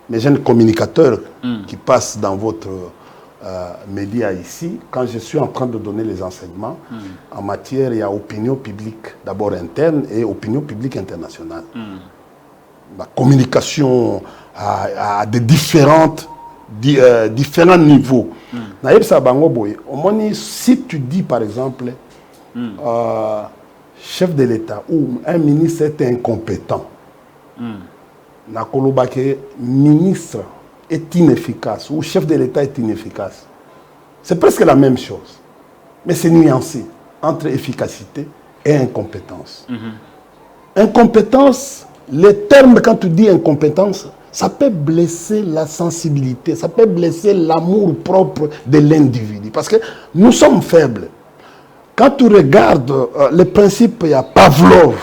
mes jeunes communicateurs qui passent dans votre média ici, quand je suis en train de donner les enseignements, en matière, il y a opinion publique d'abord interne et opinion publique internationale. La communication à des différents niveaux. Si tu dis par exemple, chef de l'État ou un ministre est incompétent, ministre est inefficace ou chef de l'État est inefficace. C'est presque la même chose. Mais c'est nuancé entre efficacité et incompétence. Incompétence, les termes, quand tu dis incompétence, ça peut blesser la sensibilité, ça peut blesser l'amour propre de l'individu. Parce que nous sommes faibles. Quand tu regardes les principes, il y a Pavlov.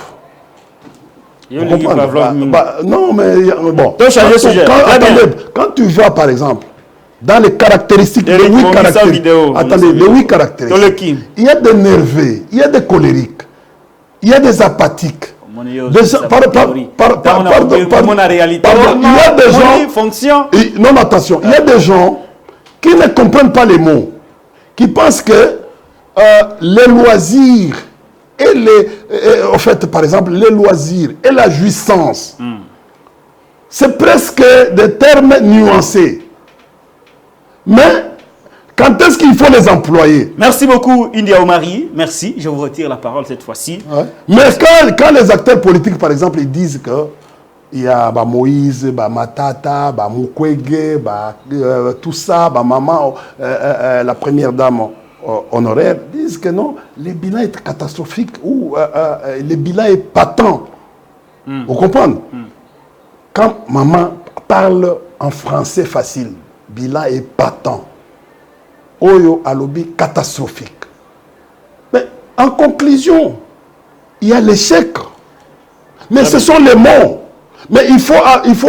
Non, mais bon. Quand tu vois, par exemple, dans les caractéristiques, les 8 caractéristiques, il y a des nerveux, il y a des colériques, il y a des apathiques. Il y a des gens, non, attention, il y a des gens qui ne comprennent pas les mots, qui pensent que les loisirs en fait, par exemple, les loisirs et la jouissance, c'est presque des termes nuancés. Mais quand est-ce qu'il faut les employer? Merci beaucoup, India Omari. Merci. Je vous retire la parole cette fois-ci. Ouais. Mais quand les acteurs politiques, par exemple, ils disent que il y a Moïse, Matata, Mukwege, tout ça, maman, la première dame honoraire, disent que non, le bilan est catastrophique ou le bilan est patent. Vous comprenez? Quand maman parle en français facile, bilan est patent. Oyo alobi catastrophique. Mais en conclusion, il y a l'échec. Mais ce sont les mots. Mais il faut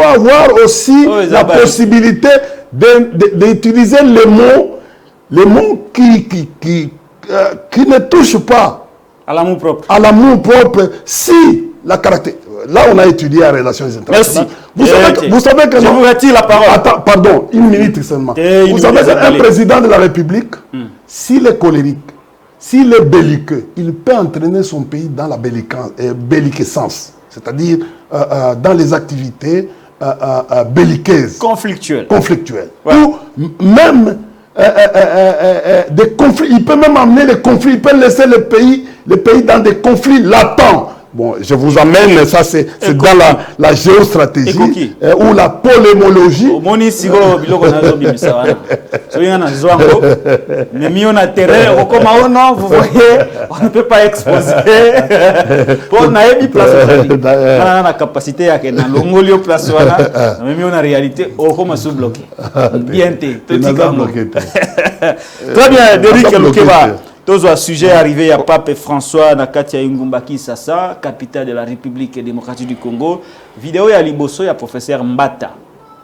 avoir aussi la possibilité d'utiliser les mots qui ne touchent pas à l'amour propre. À l'amour propre, si la caractéristique. Là, on a étudié en relations internationales. Merci. Vous savez que je vous retire la parole. Attends, pardon, une minute seulement. Vous savez qu'un président de la République, s'il est colérique, s'il est belliqueux, il peut entraîner son pays dans la belliquescence, c'est-à-dire dans les activités belliqueuses. Conflictuelles. Ouais. Ou même des conflits. Il peut même amener les conflits. Il peut laisser les pays dans des conflits latents. Bon, je vous amène, ça c'est dans la géostratégie ou la polémologie. Vous voyez, on ne peut pas exposer. Pour la capacité à l'ongolio place, mais on a réalité, on a sous-bloqué. Bien, très bien, Derrick Lukeba. Tous les sujets arrivés à Pape François Nakatia Ngumbaki Sasa, capitale de la République démocratique du Congo. Vidéo à Liboso, il y a professeur Mbata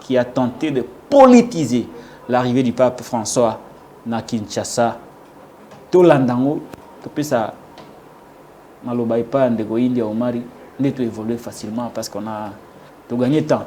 qui a tenté de politiser l'arrivée du Pape François na Kinshasa. Tout l'andango, tout ça, malobai pas ndego India Omari, n'est tout évoluer facilement parce qu'on a tout gagné temps.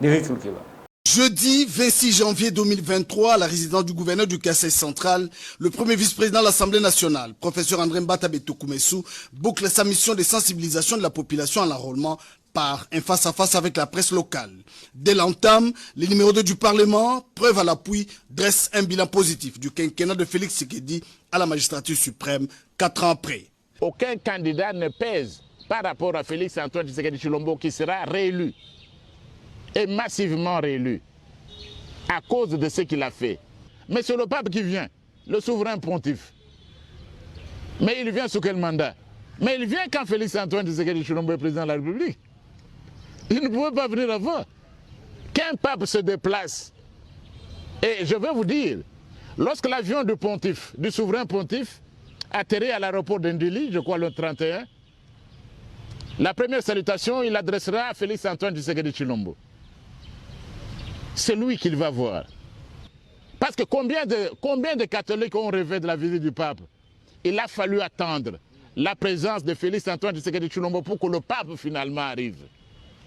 Derrick Lukeba. Jeudi 26 janvier 2023, à la résidence du gouverneur du Kassai central, le premier vice-président de l'Assemblée nationale, professeur André Mbata Betokoumessou, boucle sa mission de sensibilisation de la population à l'enrôlement par un face-à-face avec la presse locale. Dès l'entame, le numéro 2 du Parlement, preuve à l'appui, dresse un bilan positif du quinquennat de Félix Tshisekedi à la magistrature suprême 4 ans après. Aucun candidat ne pèse par rapport à Félix Antoine Tshisekedi Tshilombo qui sera réélu. Et massivement réélu à cause de ce qu'il a fait. Mais c'est le pape qui vient, le souverain pontife. Mais il vient sous quel mandat? Mais il vient quand Félix Antoine Tshisekedi Tshilombo est président de la République. Il ne pouvait pas venir avant. Qu'un pape se déplace. Et je vais vous dire, lorsque l'avion du pontife, du souverain pontife, atterrit à l'aéroport d'Indili, je crois le 31, la première salutation, il adressera à Félix Antoine Tshisekedi Tshilombo. C'est lui qu'il va voir. Parce que combien de catholiques ont rêvé de la visite du pape? Il a fallu attendre la présence de Félix Antoine Tshisekedi Tshilombo pour que le pape finalement arrive.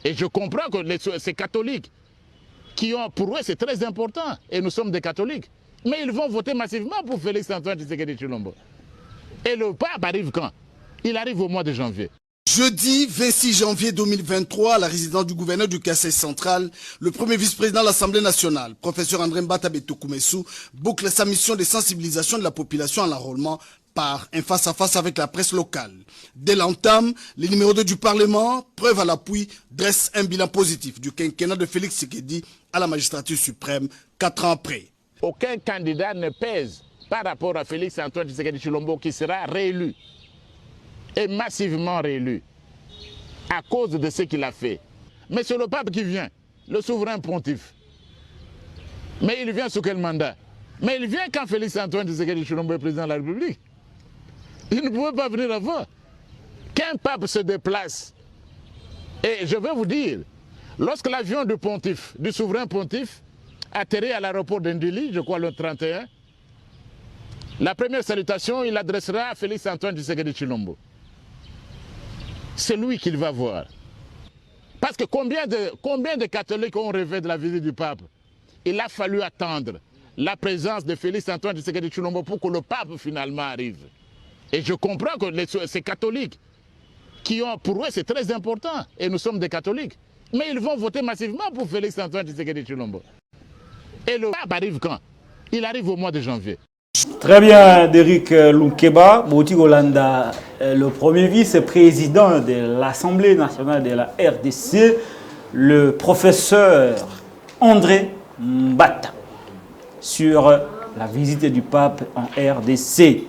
Et je comprends que ces catholiques, pour eux c'est très important, et nous sommes des catholiques, mais ils vont voter massivement pour Félix Antoine Tshisekedi Tshilombo. Et le pape arrive quand? Il arrive au mois de janvier. Jeudi 26 janvier 2023, à la résidence du gouverneur du Kasaï central, le premier vice-président de l'Assemblée nationale, professeur André Mbata Betokoumessou, boucle sa mission de sensibilisation de la population à l'enrôlement par un face-à-face avec la presse locale. Dès l'entame, le numéro 2 du Parlement, preuve à l'appui, dresse un bilan positif du quinquennat de Félix Tshisekedi à la magistrature suprême 4 ans après. Aucun candidat ne pèse par rapport à Félix Antoine Tshisekedi Tshilombo qui sera réélu. Et massivement réélu à cause de ce qu'il a fait. Mais c'est le pape qui vient, le souverain pontife. Mais il vient sous quel mandat? Mais il vient quand Félix Antoine Tshisekedi Tshilombo est président de la République. Il ne pouvait pas venir avant. Qu'un pape se déplace, et je vais vous dire, lorsque l'avion du pontife, du souverain pontife, atterrit à l'aéroport d'Indili, je crois le 31, la première salutation, il adressera à Félix Antoine Tshisekedi Tshilombo. C'est lui qu'il va voir. Parce que combien de catholiques ont rêvé de la visite du pape? Il a fallu attendre la présence de Félix Antoine Tshisekedi Tshilombo pour que le pape finalement arrive. Et je comprends que ces catholiques, pour eux c'est très important, et nous sommes des catholiques, mais ils vont voter massivement pour Félix Antoine Tshisekedi Tshilombo. Et le pape arrive quand? Il arrive au mois de janvier. Très bien, Derrick Lunkeba, Bouti Golanda, le premier vice-président de l'Assemblée nationale de la RDC, le professeur André Mbata, sur la visite du pape en RDC.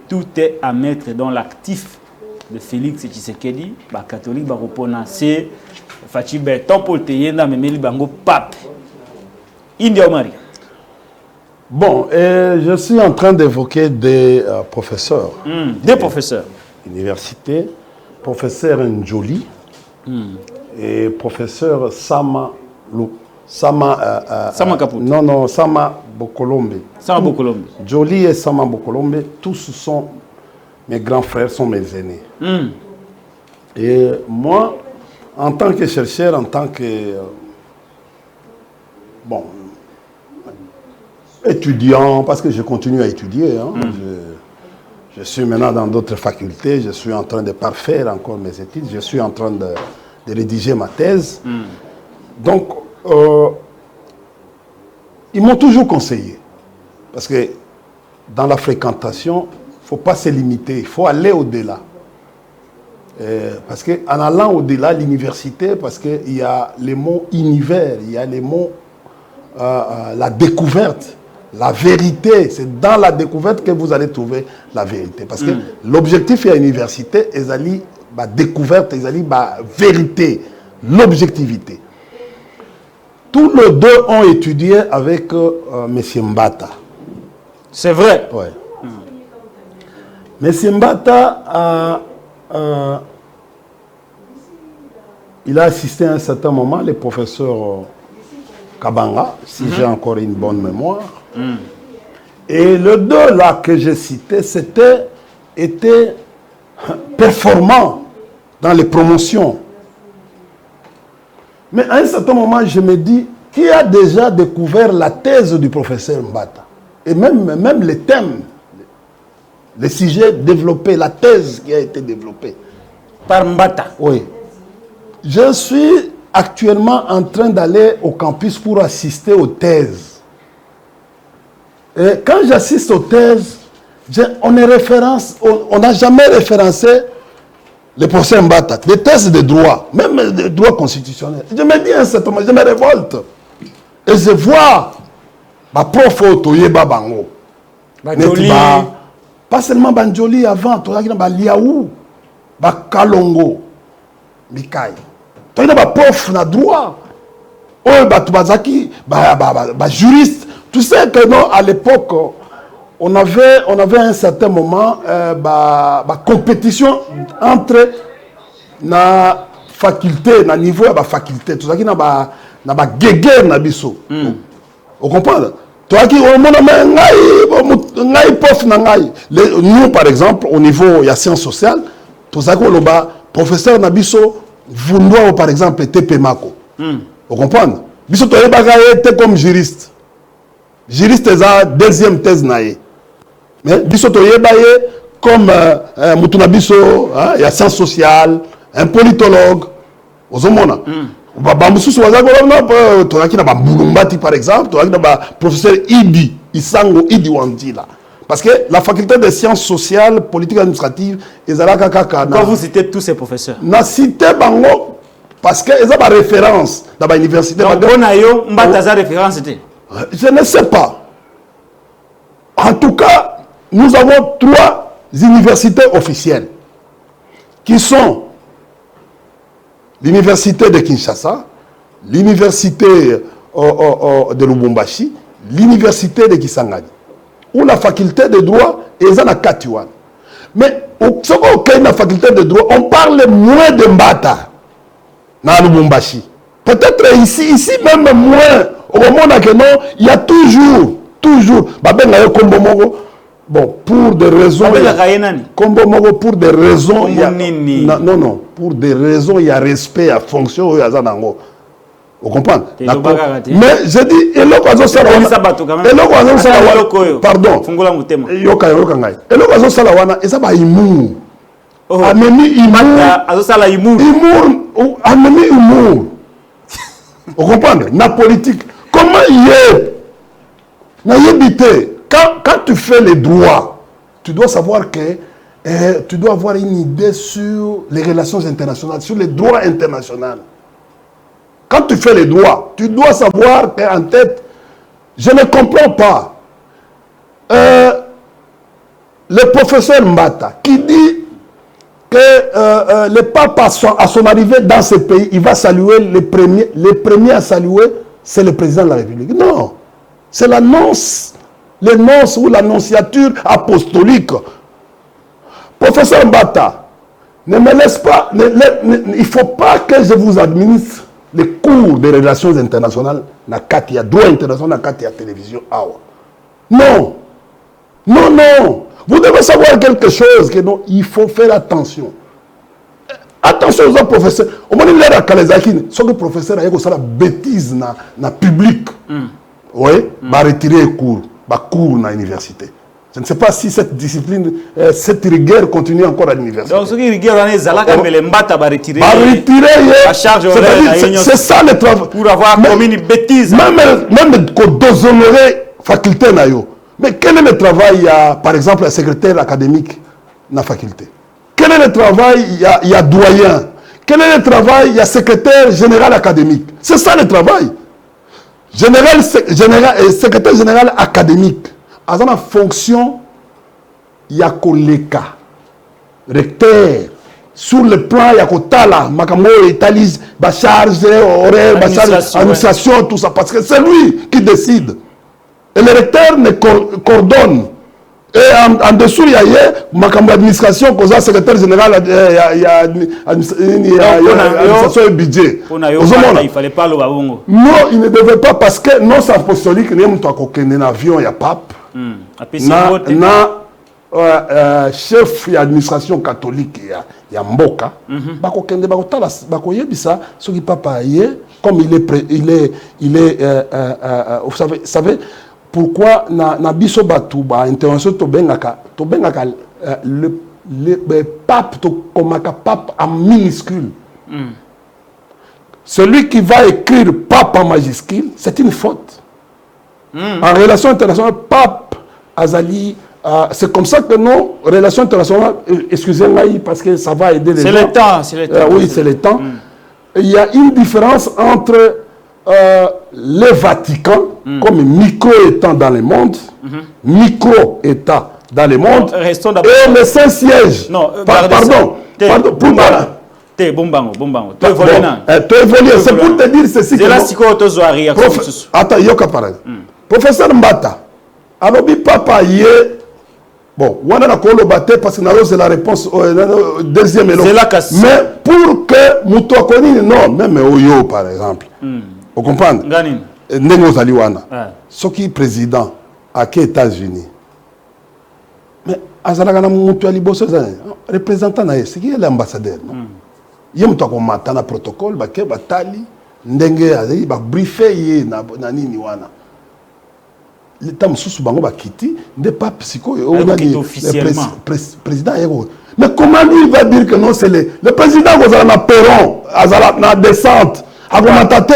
Tout est à mettre dans l'actif de Félix Tshisekedi, ba catholique, ba reponacé, Fachi Beton pour Teyenda, Memeli Bango pape. India Omari. Bon, je suis en train d'évoquer des professeurs. Des professeurs. Université, professeur Njoli et professeur Sama Kaput. Non, Sama Bokolombe. Sama Bokolombe. Njoli et Sama Bokolombe, tous sont mes grands frères, sont mes aînés. Et moi, en tant que chercheur, en tant que... bon... étudiant, parce que je continue à étudier. Hein. Je suis maintenant dans d'autres facultés, je suis en train de parfaire encore mes études, je suis en train de rédiger ma thèse. Donc, ils m'ont toujours conseillé. Parce que dans la fréquentation, il ne faut pas se limiter, il faut aller au-delà. Parce qu'en allant au-delà, l'université, parce qu'il y a les mots univers, il y a les mots la découverte. La vérité, c'est dans la découverte que vous allez trouver la vérité. Parce que l'objectif de l'université, c'est la découverte, c'est la vérité, l'objectivité. Tous les deux ont étudié avec M. Mbata. C'est vrai. Ouais. M. Mbata, il a assisté à un certain moment, le professeur Kabanga, si j'ai encore une bonne mémoire. Et les deux là que j'ai cités, étaient performants dans les promotions. Mais à un certain moment, je me dis, qui a déjà découvert la thèse du professeur Mbata? Et même les thèmes, les sujets développés, la thèse qui a été développée. Par Mbata. Oui. Je suis actuellement en train d'aller au campus pour assister aux thèses. Et quand j'assiste aux thèses, on n'a jamais référencé le professeur Mbata, des thèses de droit, même de droit constitutionnel. Je me dis à un certain moment, je me révolte. Et je vois ma prof Toyeba Bango. Pas seulement Banjoli avant, Liaou, Kalongo, Mikai. Tu as prof na droit. Juriste. Tu sais que non, à l'époque, on avait un certain moment compétition entre la faculté, na niveau de la faculté. Tout ça qui n'a pas guéguerre na biso. Vous comprenez? Toi qui nous par exemple au niveau il y a sciences sociales, tout ça qu'on le professeur Nabiso Vundoa par exemple était Pemako. Vous comprenez? Biso toi était comme juriste. Juriste est la deuxième thèse naïe. Mais biso toi comme Mutunabiso, il y a sciences sociales, un politologue. Aux hommes Bambususu par exemple, professeur Idi Isango Idi Wandila. Parce que la faculté des sciences sociales, politiques et administratives, quand vous citez tous ces professeurs, na cité bango parce que ils ont ma référence dans l'université. Donc on a eu référence. Je ne sais pas. En tout cas, nous avons 3 universités officielles qui sont l'université de Kinshasa, l'université de Lubumbashi, l'université de Kisangani, où la faculté de droit est à Katiwan. Mais ce qu'on a la faculté de droit, on parle moins de Mbata dans Lubumbashi. Peut-être ici même moins. Au moment où il y a toujours, bon, pour des raisons, pour des raisons, non, pour des raisons, il y a respect à fonction, vous comprenez? Mais je dis, pardon, vous comprenez? La politique, comment il est? Quand tu fais les droits, tu dois savoir que tu dois avoir une idée sur les relations internationales, sur les droits internationaux. Quand tu fais les droits, tu dois savoir qu'en tête, je ne comprends pas. Le professeur Mbata qui dit que le pape à son arrivée dans ce pays, il va saluer les premiers à saluer, c'est le président de la République. Non, c'est l'annonce, les nonces ou l'annonciature apostolique. Professeur Mbata, ne me laisse pas, il ne faut pas que je vous administre les cours des relations internationales, na Katia, droit international, na Katia télévision. Non, non, non. Vous devez savoir quelque chose, que non, il faut faire attention. Attention aux professeurs. Au moment où il y a des professeurs, il y a des bêtises dans le public. Oui, va retirer les cours, cours dans l'université. Je ne sais pas si cette discipline, cette rigueur continue encore à l'université. Donc, ce qui est rigueur, c'est c'est ça le travail. Pour avoir commis une bêtise. Même qu'on déshonorer faculté. Mais quel est le travail, par exemple, la secrétaire académique dans la faculté? Quel est le travail, il y a doyen? Quel est le travail, il y a secrétaire général académique? C'est ça le travail. Secrétaire général académique. À la fonction, il y a collègue, recteur. Sur le plan, il y a Kotala, Makamo, Italie, charge, horaire, administration, tout ça. Parce que c'est lui qui décide. Et le recteur ne coordonne. Et en dessous, il y a Makamo administration, cause secrétaire général, il y a administration et budget. Il ne fallait pas le babongo. Non, il ne devait pas parce que non, c'est apostolique, il y a un avion, il y a pape. Chef de l'administration catholique, il y a Mboka. Comme il est vous savez pourquoi na biso batu ba intervention to bengaka le pape to komaka pape en minuscule. Celui qui va écrire pape en majuscule, c'est une faute. En relation internationale, pape Azali, c'est comme ça que nos relations internationales, excusez-moi parce que ça va aider les gens. C'est le temps. Oui, c'est le temps. Il y a une différence entre le Vatican, comme micro-État dans le monde, micro-État dans le monde, et le Saint-Siège. Non, pardon. Pour moi. Bombango. C'est pour te dire ceci. Attends, yoka parle. Professeur Mbata, alors papa hier, bon, on a la bâté parce que c'est la réponse deuxième élément. Mais pour que Moutouakoni, non, même Oyo par exemple, vous comprenez? Nengozaliwana. ce qui est président à les États-Unis, mais azalaka mutu aliboso représentant na c'est qui est l'ambassadeur non yé mutu ko matana protocole ba ke batali ndenge azali ba briefer ye na nini wana l'état mususu bango ba kiti nde pas psycho officiellement président yego. Mais comment il va dire que non c'est le président qui a na perron azala na descente agomatate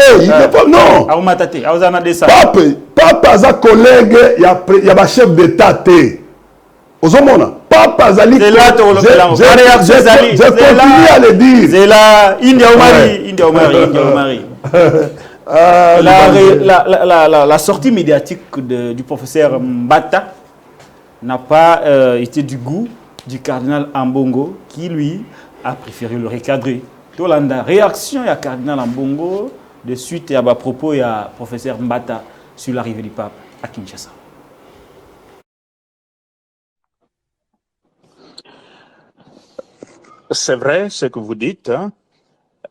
non agomatate azana descente pape aza collègue ya ba chef d'état té ozomona papa azali je continue à le dire c'est la India Omari la sortie médiatique du professeur Mbata n'a pas été du goût du cardinal Ambongo qui lui a préféré le recadrer. Tolanda réaction ya cardinal Ambongo de suite à bas propos ya professeur Mbata sur l'arrivée du pape à Kinshasa. C'est vrai ce que vous dites. Hein?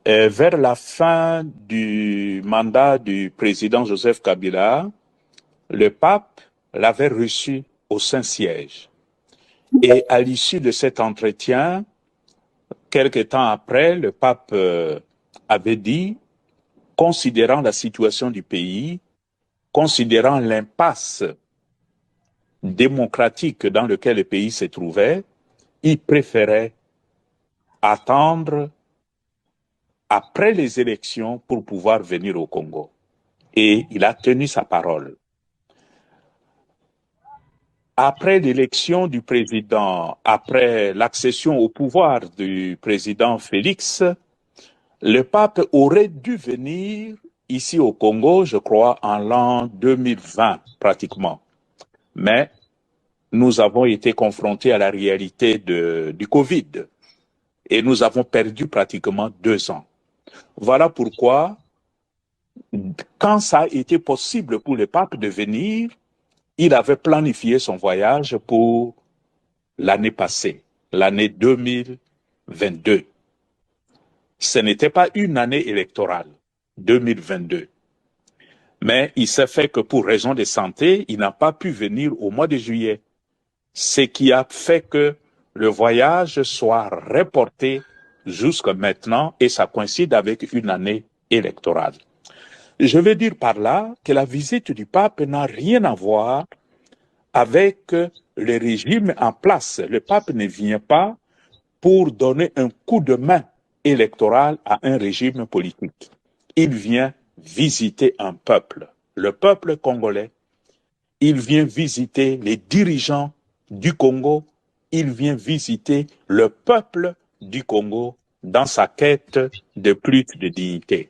Vers la fin du mandat du président Joseph Kabila, le pape l'avait reçu au Saint-Siège. Et à l'issue de cet entretien, quelque temps après, le pape avait dit, considérant la situation du pays, considérant l'impasse démocratique dans laquelle le pays se trouvait, il préférait attendre après les élections pour pouvoir venir au Congo. Et il a tenu sa parole. Après l'élection du président, après l'accession au pouvoir du président Félix, le pape aurait dû venir ici au Congo, je crois, en l'an 2020 pratiquement. Mais nous avons été confrontés à la réalité du Covid et nous avons perdu pratiquement 2 ans. Voilà pourquoi, quand ça a été possible pour le pape de venir, il avait planifié son voyage pour l'année passée, l'année 2022. Ce n'était pas une année électorale, 2022. Mais il s'est fait que pour raison de santé, il n'a pas pu venir au mois de juillet. Ce qui a fait que le voyage soit reporté jusqu'à maintenant et ça coïncide avec une année électorale. Je veux dire par là que la visite du pape n'a rien à voir avec le régime en place. Le pape ne vient pas pour donner un coup de main électoral à un régime politique. Il vient visiter un peuple, le peuple congolais. Il vient visiter les dirigeants du Congo. Il vient visiter le peuple du Congo dans sa quête de plus de dignité.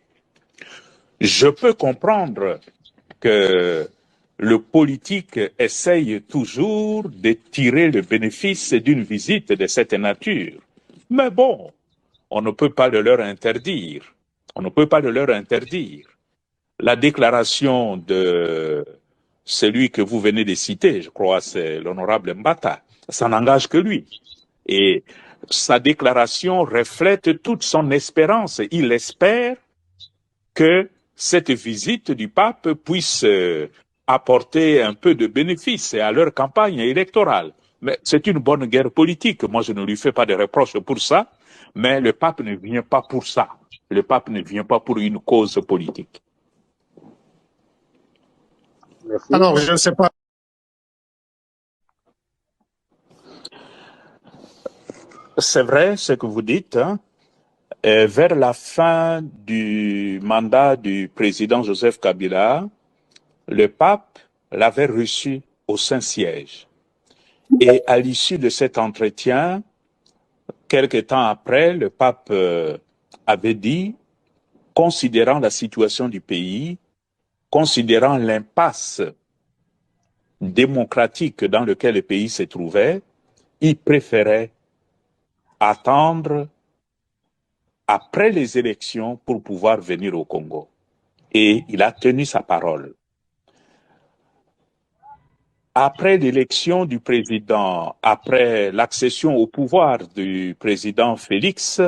Je peux comprendre que le politique essaye toujours de tirer le bénéfice d'une visite de cette nature. Mais bon, on ne peut pas le leur interdire. On ne peut pas le leur interdire. La déclaration de celui que vous venez de citer, je crois c'est l'honorable Mbata, ça n'engage que lui. Et sa déclaration reflète toute son espérance. Il espère que cette visite du pape puisse apporter un peu de bénéfice à leur campagne électorale. Mais c'est une bonne guerre politique. Moi, je ne lui fais pas de reproches pour ça. Mais le pape ne vient pas pour ça. Le pape ne vient pas pour une cause politique. Alors, je ne sais pas. C'est vrai ce que vous dites. Hein? Vers la fin du mandat du président Joseph Kabila, le pape l'avait reçu au Saint-Siège. Et à l'issue de cet entretien, quelque temps après, le pape avait dit, considérant la situation du pays, considérant l'impasse démocratique dans laquelle le pays se trouvait, il préférait attendre après les élections pour pouvoir venir au Congo. Et il a tenu sa parole. Après l'élection du président, après l'accession au pouvoir du président Félix,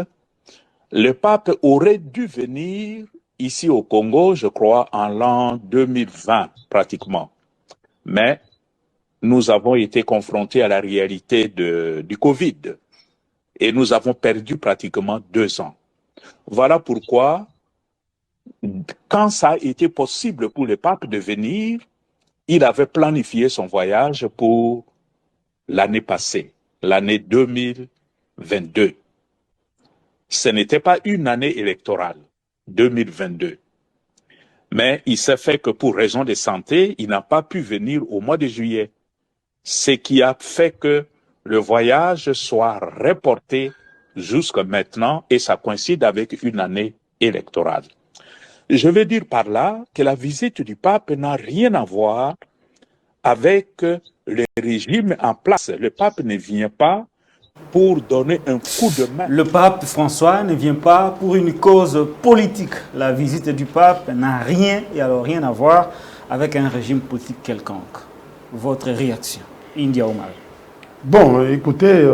le pape aurait dû venir ici au Congo, je crois, en l'an 2020 pratiquement. Mais nous avons été confrontés à la réalité du Covid et nous avons perdu pratiquement 2 ans. Voilà pourquoi, quand ça a été possible pour le pape de venir, il avait planifié son voyage pour l'année passée, l'année 2022. Ce n'était pas une année électorale, 2022. Mais il s'est fait que pour raison de santé, il n'a pas pu venir au mois de juillet. Ce qui a fait que le voyage soit reporté jusqu'à maintenant et ça coïncide avec une année électorale. Je veux dire par là que la visite du pape n'a rien à voir avec le régime en place. Le pape ne vient pas pour donner un coup de main. Le pape François ne vient pas pour une cause politique. La visite du pape n'a rien à voir avec un régime politique quelconque. Votre réaction, India Omar? Bon, écoutez,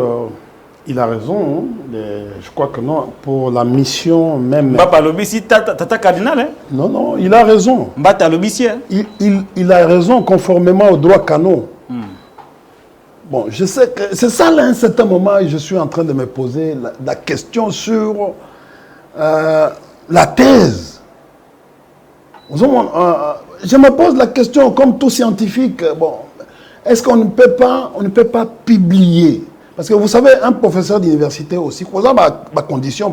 il a raison. Je crois que non, pour la mission même... Mbapa Lobisi, tata cardinal, hein? Non, il a raison. Mbata Lobisi, hein? Il a raison conformément au droit canon. Bon, je sais que c'est ça, là, à un certain moment, je suis en train de me poser la question sur la thèse. Je me pose la question, comme tout scientifique, bon, est-ce qu'on ne peut pas publier? Parce que vous savez, un professeur d'université aussi, pour ça, ma condition,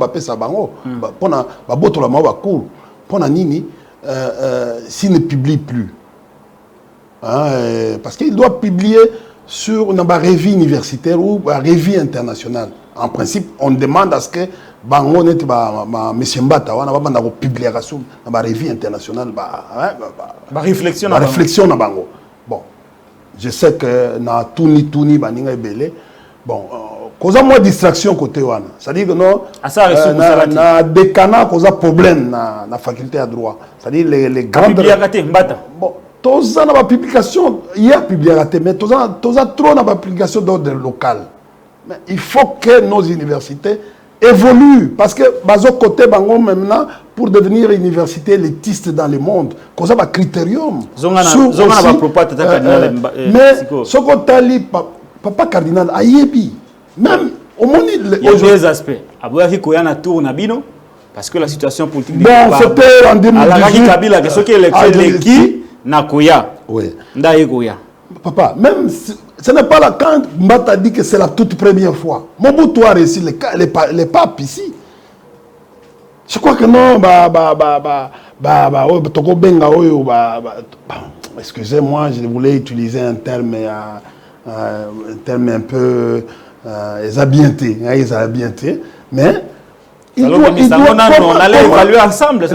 s'il ne publie plus. Parce qu'il doit publier sur une revue universitaire ou une revue internationale. En principe, on demande à ce que M. Mbata ait publication dans une revue internationale. Réflexion. Bon, je sais que dans Touni, bon, cause moi distraction côté wana. C'est-à-dire que non, na décana cause problème na faculté à droit. C'est-à-dire les grandes bon, tous na publication, il y a publication, mais tous trop na publication d'ordre local. Mais il faut que nos universités évoluent parce que bazo côté bango maintenant pour devenir université élitiste dans le monde, cause ba critérium. Mais ce qu'on t'a dit papa cardinal ayebi même au monde il y a deux aspects. Aboyaki koyana tour na bino parce que la situation politique bon c'était en 2018 Kabila que ce qui est qui na koya oui ndaye koya papa même ce n'est pas là quand Mbata dit que c'est la toute première fois Mobutu a réussi les papes ici je crois que non excusez-moi je voulais utiliser un terme un peu exabienté, mais on allait évaluer ensemble.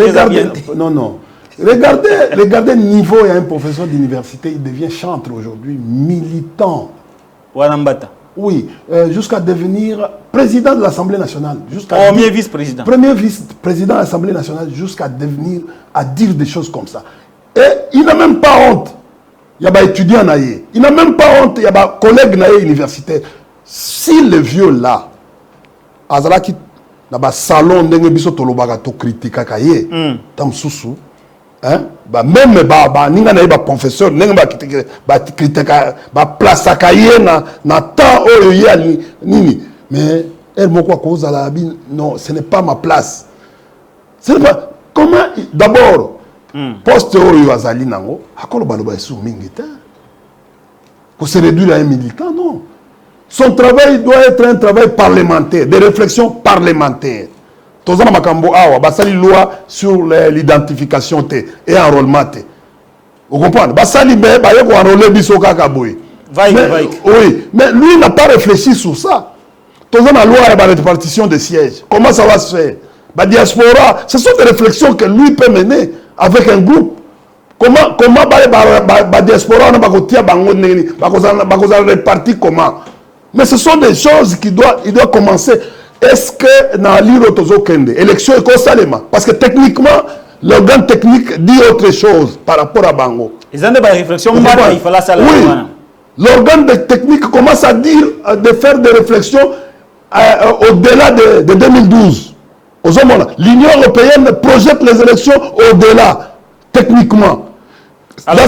Non. Regardez le niveau, il y a un professeur d'université, il devient chantre aujourd'hui, militant. Wanambata. Oui, jusqu'à devenir président de l'Assemblée nationale. Premier vice-président. Premier vice-président de l'Assemblée nationale, jusqu'à devenir, à dire des choses comme ça. Et il n'a même pas honte. Il y a des étudiants, il n'a même pas honte, il y a des collègues universitaires. Si le vieux là, Azalaki, dans le salon, il y a des critiques, même les professeurs, les place à mais non, ce n'est pas ma place. Comment d'abord, poste Azali Nango, pour se réduire à un militant, non. Son travail doit être un travail parlementaire, des réflexions parlementaires. Tozana makambo awa basali loi sur l'identification et enrôlement. Vous comprenez? Basali be ba yeko enrôler biso kaka boy. Oui, mais lui n'a pas réfléchi sur ça. Tozana loi et la répartition des sièges. Comment ça va se faire? Ba diaspora, ce sont des réflexions que lui peut mener avec un groupe. Comment ba diaspora na ba kotia bango neni, ba koza répartir comment? Mais ce sont des choses il doit commencer. Est-ce que dans l'île Kende, élection est constalément? Parce que techniquement, l'organe technique dit autre chose par rapport à Bango. Ils ont des réflexions, il fallait ça. Oui, l'organe technique commence à dire, de faire des réflexions au-delà de 2012. L'Union européenne projette les élections au-delà, techniquement. Alors,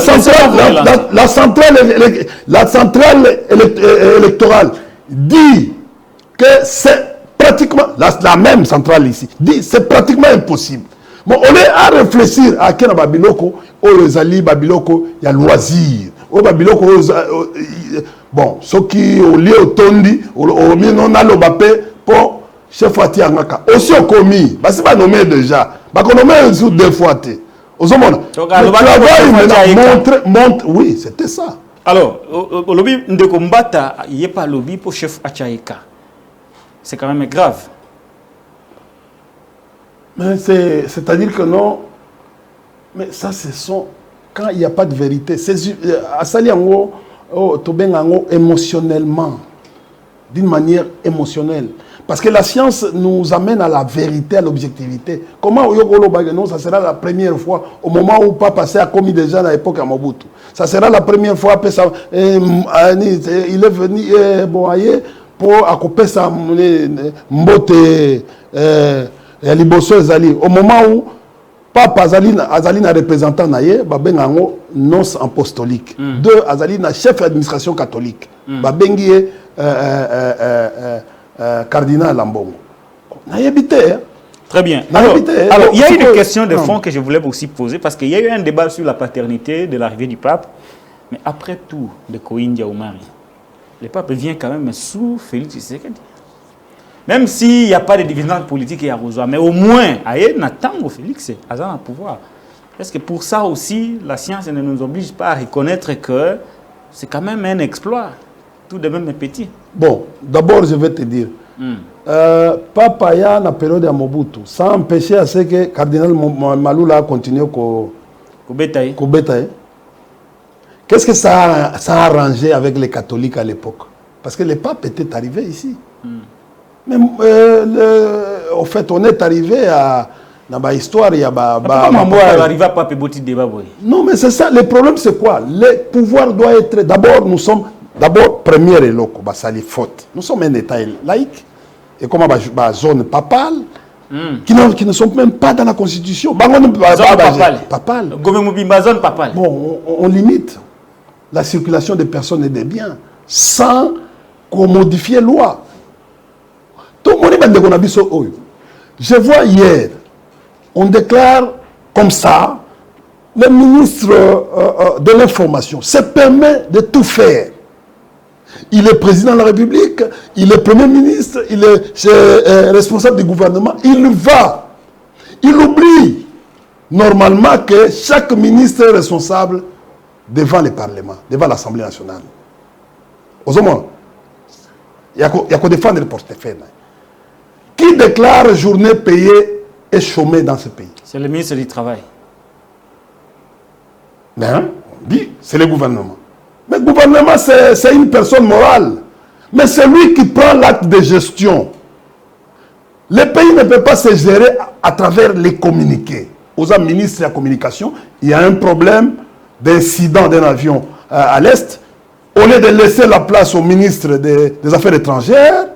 la centrale électorale dit que c'est pratiquement, la même centrale ici, dit c'est pratiquement impossible. Bon, on est à réfléchir à quel Babiloko, aux Ali Babiloko, il y a loisir. Au Babiloko, bon, ceux qui ont lié au Tondi, au Minon Alobapé, pour chef Fati Angaka. Aussi au commis, parce que c'est pas nommé déjà. Parce qu'on nommé sous deux fois. Aux hommes, le travail montre, oui, c'était ça. Alors, au lobby de combattre, il n'y a pas lobby pour chef Achaïka. C'est quand même grave. Mais c'est-à-dire que non, mais ça, ce sont, quand il n'y a pas de vérité, c'est à Saliango, Tobengango, émotionnellement, d'une manière émotionnelle. Parce que la science nous amène à la vérité, à l'objectivité. Comment Oyokolo Bagano, ça sera la première fois, au moment où Papa a commis déjà à l'époque à Mobutu. Ça sera la première fois, il est venu, bon, pour accompagner sa mbote, liboso ezali. Au moment où Papa Azali na représentant naye, babengango nonce apostolique. Deux, Azali na chef d'administration catholique. Babengi cardinal Lambongo. Très bien. Alors, il y a une question de fond que je voulais aussi poser, parce qu'il y a eu un débat sur la paternité de l'arrivée du pape. Mais après tout, de Koindia Oumari, le pape vient quand même sous Félix Tshisekedi. Même s'il n'y a pas de division politique à Rosoa, mais au moins, il y a un Félix à pouvoir. Est-ce que pour ça aussi, la science ne nous oblige pas à reconnaître que c'est quand même un exploit, tout de même petit? Bon, d'abord, je vais te dire, Papa ya na période à Mobutu, sans empêcher à ce que le cardinal Maloula continue à bétailler. Qu'est-ce que ça a arrangé avec les catholiques à l'époque? Parce que le pape était arrivé ici. Mais en fait, on est arrivé à dans l'histoire, il y a non, mais c'est ça. Le problème, c'est quoi? Le pouvoir doit être. D'abord, nous sommes. D'abord, première et loco, ça les fautes. Nous sommes un État laïque. Et comme la zone papale, qui ne sont même pas dans la Constitution. Papale. Bon, on limite la circulation des personnes et des biens sans qu'on modifie la loi. Je vois hier, on déclare comme ça, le ministre de l'Information se permet de tout faire. Il est président de la République, il est premier ministre, il est responsable du gouvernement. Il va. Il oublie normalement que chaque ministre est responsable devant le Parlement, devant l'Assemblée nationale. Aux hommes, il y a qu'à défendre le portefeuille. Qui déclare journée payée et chômée dans ce pays? C'est le ministre du Travail. Mais on dit, c'est le gouvernement. Mais le gouvernement, c'est une personne morale. Mais c'est lui qui prend l'acte de gestion. Le pays ne peut pas se gérer à travers les communiqués. Aux ministres de la communication, il y a un problème d'incident d'un avion à l'Est. Au lieu de laisser la place au ministre des Affaires étrangères,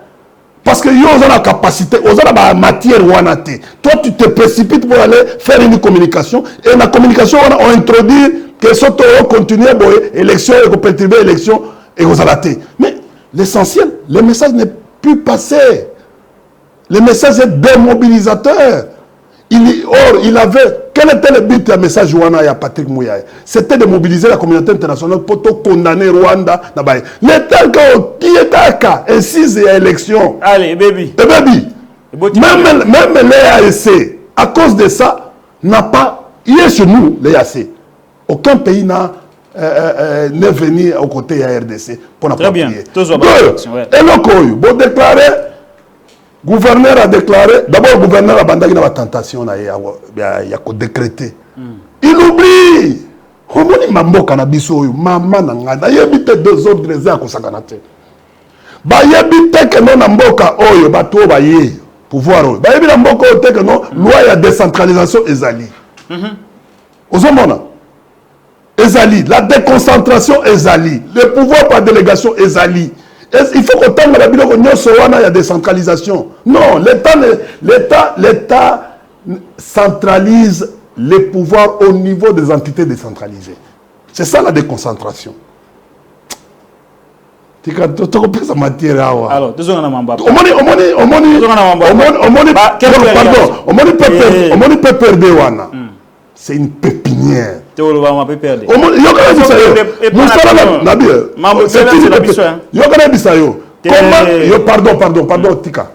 parce que ils ont la capacité, ils ont la matière wanate. Toi, tu te précipites pour aller faire une communication. Et la communication, on introduit que ce qu'on continue à élection et qu'on perturbe l'élection et aux alatés. Mais l'essentiel, le message n'est plus passé. Le message est démobilisateur. Il avait... Quel était le but du message Rwanda à Patrick Mouyaye? C'était de mobiliser la communauté internationale pour condamner Rwanda. L'État qui est à cas, incise à l'élection. Allez, baby. Même l'EAC, à cause de ça, n'a pas... Il est chez nous, l'EAC. Aucun pays n'est venu aux côtés de la RDC pour Très bien. Deux, et le Koyu, bon déclaré, gouverneur a déclaré, d'abord le gouverneur a bandé une tentation, il y a décrété. Il oublie. On dit mambo cannabis, maman nangana, il y a deux autres raisons à Kosakanate. Il y a que non namboka oyo bato baye pouvoir oyo. Il y a namboka oyo que non loi ya décentralisation ezali. Aux hommes Ezali, la déconcentration Ezali, le pouvoir par délégation Ezali. Il faut qu'on tente la bilo il y a décentralisation. Non, l'État centralise les pouvoirs au niveau des entités décentralisées. C'est ça la déconcentration. Tu as sa matière. Alors, tu as un pardon, c'est une pépinière. Pardon, Tika.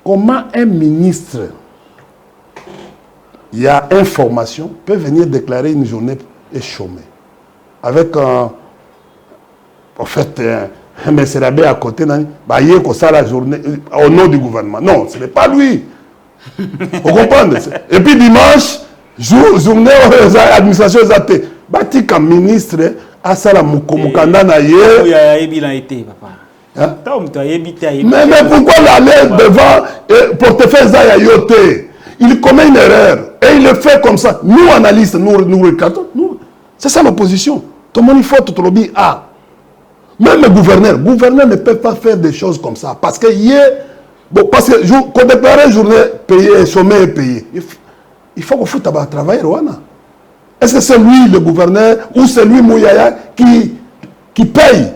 Comment un ministre, il y a information, peut venir déclarer une journée et chômer avec en fait mais c'est la à côté il y a ça la journée au nom du gouvernement. Non, ce n'est pas lui. Vous comprenez? Et puis dimanche, journée administration zate. Bati comme ministre à ça la mukanda na ye. Il y a bilan été papa. Mais pourquoi l'aller devant portefeuille Zaya Yoté? Il commet une erreur et il le fait comme ça. Nous, analystes, nous recadrons. C'est ça l'opposition. Tout le monde faut tout le lobby. Même le gouverneur ne peut pas faire des choses comme ça. Parce que parce que quand on déclare une journée payée, sommet et payé, il faut qu'on foute à travailler. Est-ce que c'est lui le gouverneur ou c'est lui Mouyaya qui paye?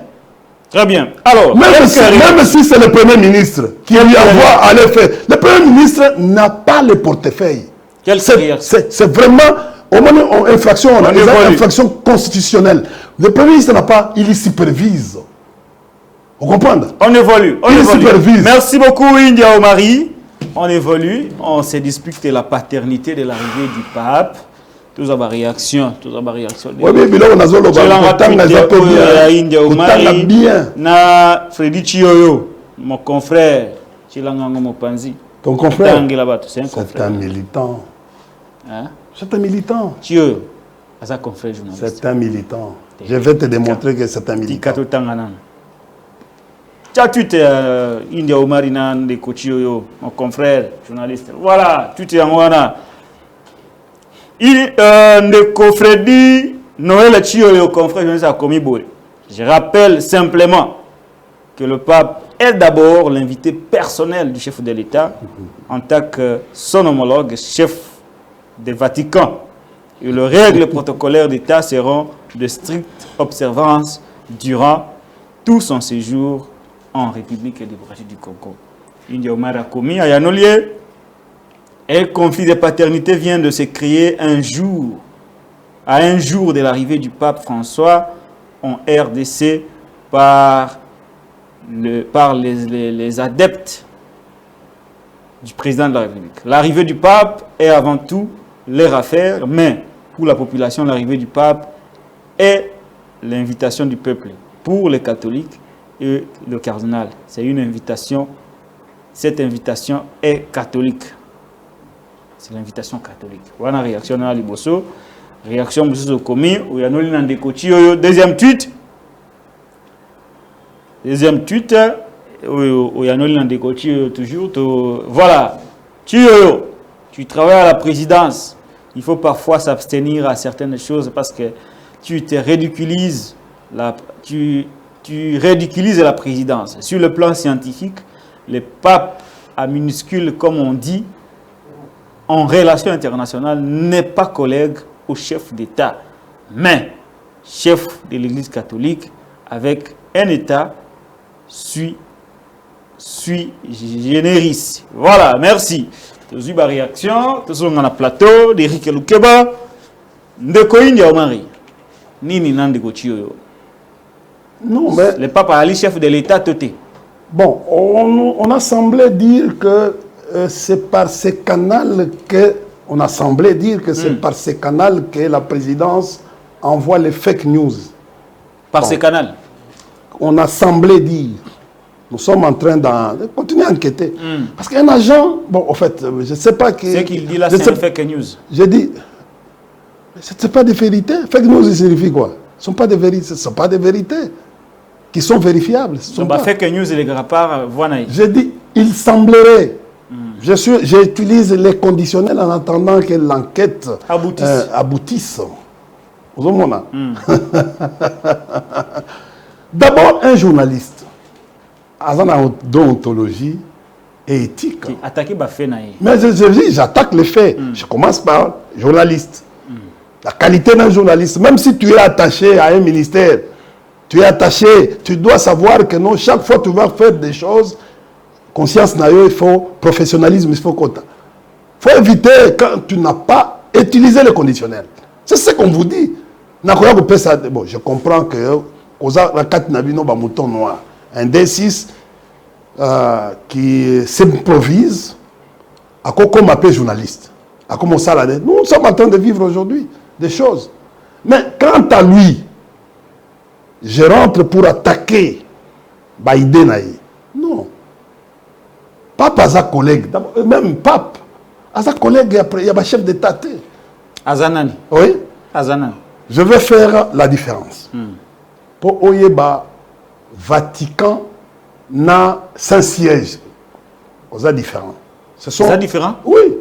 Très bien. Alors, même si c'est le Premier ministre qui lui envoie à aller faire, le Premier ministre n'a pas le portefeuille. C'est vraiment une infraction constitutionnelle. Le Premier ministre n'a pas, il y supervise. Vous comprenez? On évolue. Supervise. Merci beaucoup, India Omari. On évolue. On s'est disputé la paternité de l'arrivée du pape. Tous les réactions. Oui, mais là, on a bien. Na Freddy Chioyo, mon confrère, Chilangango Mopanzi. Ton confrère? C'est un militant. Hein? C'est un militant. Chioyo, c'est un confrère journaliste. C'est un militant. Je vais te démontrer que c'est un militant. Tu es India Omarina de Chioyo, mon confrère journaliste. Voilà, tu es en Wana. De Freddy Noël Chioyo, confrère journaliste à Komiboé. Je rappelle simplement que le pape est d'abord l'invité personnel du chef de l'État en tant que son homologue, chef du Vatican. Et les règles protocolaires d'État seront de stricte observance durant tout son séjour en République démocratique du Congo. India Omar Komi à Yanolier, un conflit de paternité vient de se créer à un jour de l'arrivée du pape François en RDC par les adeptes du président de la République. L'arrivée du pape est avant tout leur affaire, mais pour la population, l'arrivée du pape est l'invitation du peuple. Pour les catholiques et le cardinal, c'est une invitation. Cette invitation est catholique. C'est l'invitation catholique. Voilà la réaction à Liboso. Réaction de commis où il y a nos lignes de coach. Deuxième tweet où il y a nos lignes de coach toujours. Voilà. Tu travailles à la présidence. Il faut parfois s'abstenir à certaines choses parce que tu te ridiculises. Tu ridiculises la présidence. Sur le plan scientifique, le pape à minuscule, comme on dit, en relation internationale, n'est pas collègue au chef d'État, mais chef de l'Église catholique avec un État sui generis. Voilà, merci. Tous eu ma réaction, tous on a plateau d'Éric Lukeba, Ndeko India Omari. Nini Nandeko Chioyo. Non, mais le pape Ali, chef de l'État, toté. Bon, on a semblé dire que c'est par ces canaux que par ces canaux que la présidence envoie les fake news. Par ces canaux. On a semblé dire. Nous sommes en train de continuer à enquêter. Parce qu'un agent, bon, en fait, je ne sais pas qui. Ce qu'il dit là, c'est fake news. J'ai dit, ce n'est pas des vérités. Fake news, ça signifie quoi? Ce ne sont pas des vérités qui sont vérifiables. Fake news, les grappars, voilà. J'ai dit, il semblerait. J'utilise les conditionnels en attendant que l'enquête aboutisse. D'abord, un journaliste, à la déontologie et éthique. Attaquer Bafé. Mais j'attaque les faits. Je commence par journaliste. La qualité d'un journaliste, même si tu es attaché à un ministère, tu es attaché, tu dois savoir que non, chaque fois que tu vas faire des choses, conscience naïo, il faut professionnalisme, il faut quota. Il faut éviter quand tu n'as pas utilisé le conditionnel. C'est ce qu'on vous dit. Bon, je comprends que la 4 nabino ba mouton noir, un D6 qui s'improvise, à quoi on m'appelle journaliste, à comment ça là. Nous sommes en train de vivre aujourd'hui des choses. Mais quant à lui, je rentre pour attaquer Biden naïe. Non. Pape a sa collègue, même Pape a sa collègue, il y a un chef d'État. Azanani. Oui. Azanani. Je vais faire la différence. Pour Oyeba, Vatican n'a Saint-Siège. C'est différent. C'est différent? Oui.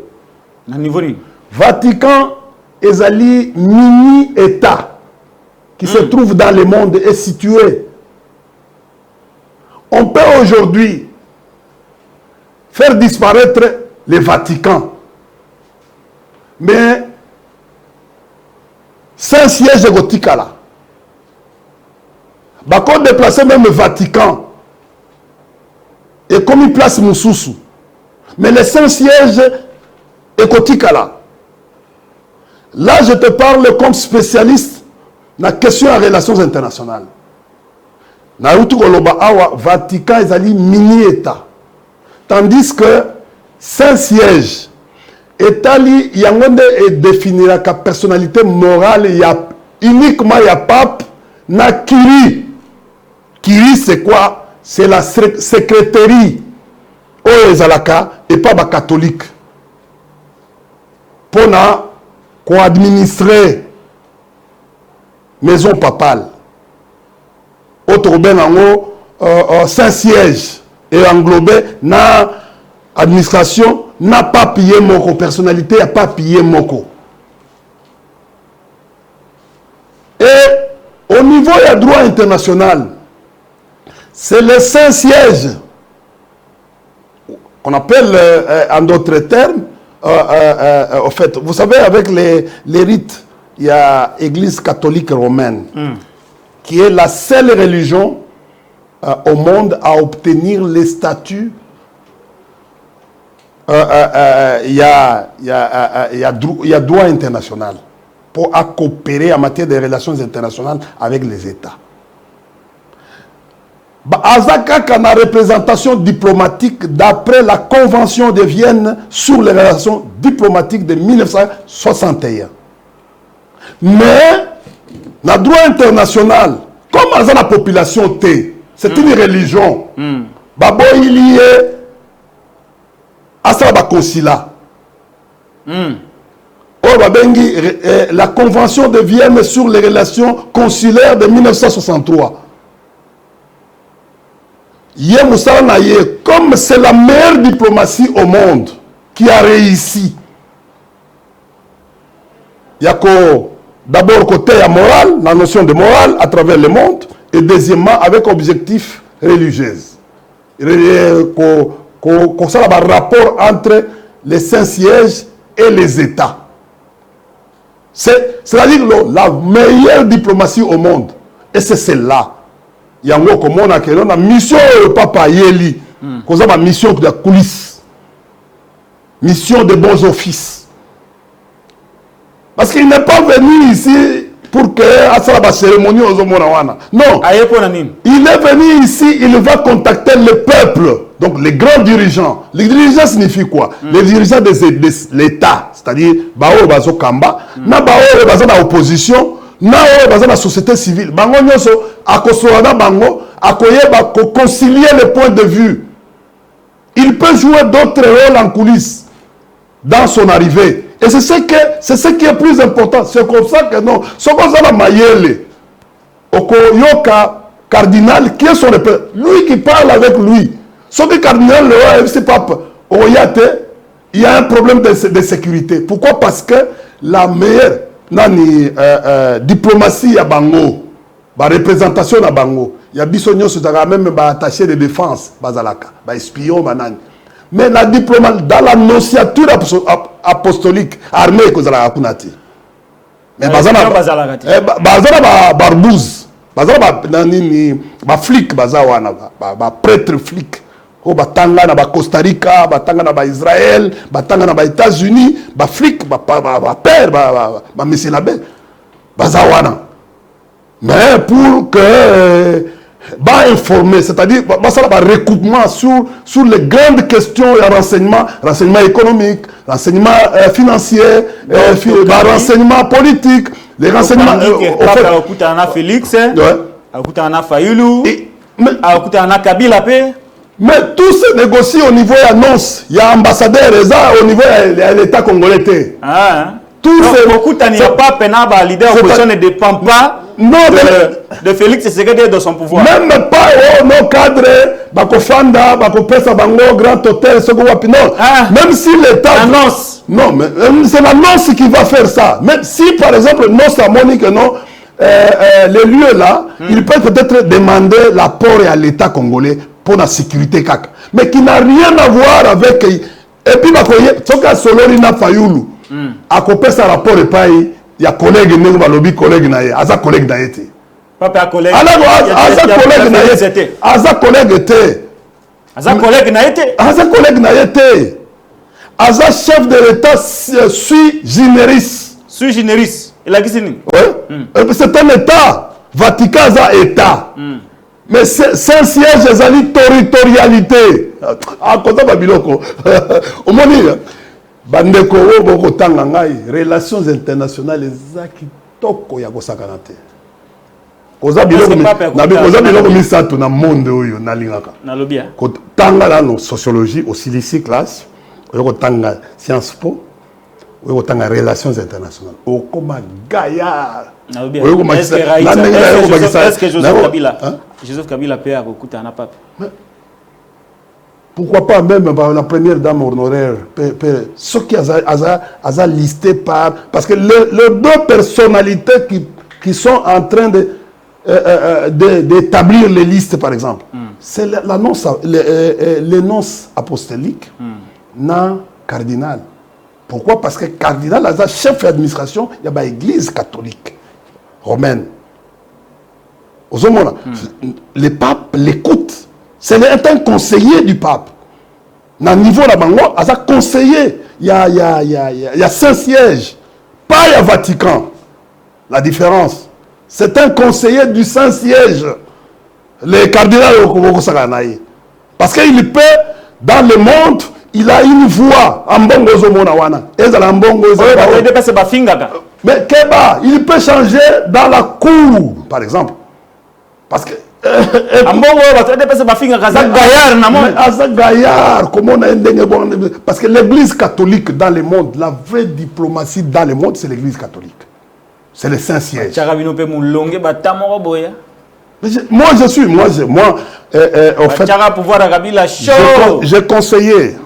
À niveau ni. Vatican est un mini-État qui se trouve dans le monde et situé. On peut aujourd'hui faire disparaître le Vatican. Mais Saint-Siège gothique là. Bako déplacer même le Vatican. Et comme il place Moussoussou. Mais le Saint-Siège est gothique là. Là, je te parle comme spécialiste dans la question en relations internationales. Naruto Koloba Awa, Vatican est un mini-État. Tandis que Saint-Siège, État-li, il y a un définir la personnalité morale, il y a uniquement il y a pape, na Kiri. Kiri, c'est quoi? C'est la secrétaire aux Zalaka et pas les catholiques. Pour administrer maison papale. Autre Saint-Siège et englobé na administration n'a pas payé moko, personnalité n'a pas payé moko. Et au niveau du droit international, c'est le Saint-Siège qu'on appelle en d'autres termes, en fait, vous savez, avec les rites, il y a l'Église catholique romaine, qui est la seule religion au monde à obtenir les statuts. Il y a droit international pour coopérer en matière de relations internationales avec les États. Azaka a représentation diplomatique d'après la Convention de Vienne sur les relations diplomatiques de 1961. Mais, dans le droit international, comme dans la population T, c'est une religion. Babo il y est à ça va consulat. La Convention de Vienne sur les relations consulaires de 1963. Comme c'est la meilleure diplomatie au monde qui a réussi. Il y a d'abord côté moral, la notion de morale à travers le monde, et deuxièmement avec objectif religieux. Qu'on ça un rapport entre les Saint-Sièges et les États. C'est-à-dire la meilleure diplomatie au monde. Et c'est celle-là. Il y a une mission Papa Yeli, qu'on a une mission de coulisses, mission de bons offices. Parce qu'il n'est pas venu ici pour que la cérémonie aux Omonawana. Non. Il est venu ici, il va contacter le peuple. Donc les grands dirigeants. Les dirigeants signifient quoi? Les dirigeants de l'État. C'est-à-dire, Bao Bazo Kamba, na Bao Bazo na opposition, na Bazo na société civile. Bango nyoso, akosorana bango, akoyeba concilier les points de vue. Il peut jouer d'autres rôles en coulisses dans son arrivée. Et c'est ce qui est plus important. C'est comme ça que non. C'est comme ça la Mayele. Okoyoka cardinal, qui est son représentant? Lui qui parle avec lui. Sauf que cardinal, le roi, c'est pape. Oyate, il y a un problème de sécurité. Pourquoi? Parce que la meilleure diplomatie à Bango, la représentation à Bango, il y a bisogno même attaché de défense, bazalaka, espion, banane. Mais la diplomatie, dans la nonciature apostolique, armée, Mais bazana barbouze. Bazana ba flic bazawana ba prêtre flic. Ko batanga na ba Costa Rica, batanga na ba Israël, batanga na ba États-Unis, ba flic ba père ba monsieur l'abbé. Bazawana. Mais pour que informer, c'est-à-dire ça va recoupement sur les grandes questions et renseignement économique, renseignement financier, renseignement politique, les renseignements Félix, Fayulu, Kabila. Mais tout se négocie au niveau annonce. Il y a ambassadeur au niveau de l'État congolais. Tout beaucoup pas pénal, leader opposition ne dépend pas de Félix Tshisekedi de son pouvoir. Même pas nos cadres, Bakofanda, Bakopesa Bango, Grand Hôtel, non. Même si l'État annonce. Non, mais c'est l'annonce qui va faire ça. Même si par exemple, non, ça monique, non, les lieux là, ils peuvent peut-être demander l'apport à l'État congolais pour la sécurité CAC. Mais qui n'a rien à voir avec. Et puis, Soka Solorina Fayulu. À côté ça rapport et pas il y a collègue nous va lobby collègue naé aza collègue naété papa collègue aza collègue naété aza collègue était aza collègue naété aza chef de l'État sui generis il a dit c'est un État Vatican aza État mais c'est un siège ezali territorialité à côté babiloko au moni bandeko boko tanga ngai relations internationales ezaki toko ya kosakana te koza biloko misato na monde oyo nalingaka nalobia kotanga lano sociologie aussi lycée classe oyo kotanga Sciences Po oyo kotanga relations internationales okoma gaillard est-ce que Joseph Kabila peut akuta na pape. Pourquoi pas même la première dame honoraire, ce qui a listé par... Parce que les deux personnalités qui sont en train d'établir les listes, par exemple, c'est l'annonce apostolique, non cardinal. Pourquoi? Parce que cardinal, a chef d'administration, il y a l'église catholique romaine. Les papes l'écoutent. C'est un conseiller du pape. Dans le niveau là-bas, il y a conseiller. Il y a Saint-Siège. Pas il y a Vatican. La différence. C'est un conseiller du Saint-Siège. Le cardinal parce qu'il peut, dans le monde, il a une voix. Mais Keba, il peut changer dans la cour, par exemple. Parce que parce que l'église catholique dans le monde, la vraie diplomatie dans le monde, c'est l'église catholique. C'est le Saint-Siège. Moi, en fait, j'ai conseillé,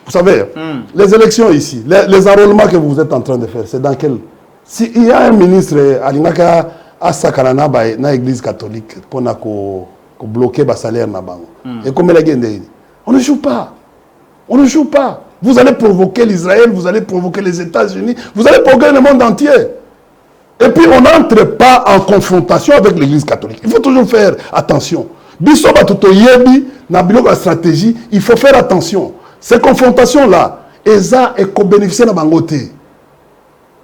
vous savez, les élections ici, les enrôlements que vous êtes en train de faire, c'est dans quel... S'il y a un ministre, Alingaka, à Sakanana, dans l'église catholique, pour bloquer le salaire. Et comme on ne joue pas. On ne joue pas. Vous allez provoquer l'Israël, vous allez provoquer les États-Unis, vous allez provoquer le monde entier. Et puis on n'entre pas en confrontation avec l'église catholique. Il faut toujours faire attention. Bisoba tout yebi, na biloko stratégie, il faut faire attention. Ces confrontations-là, elles ont bénéficié de la bangote.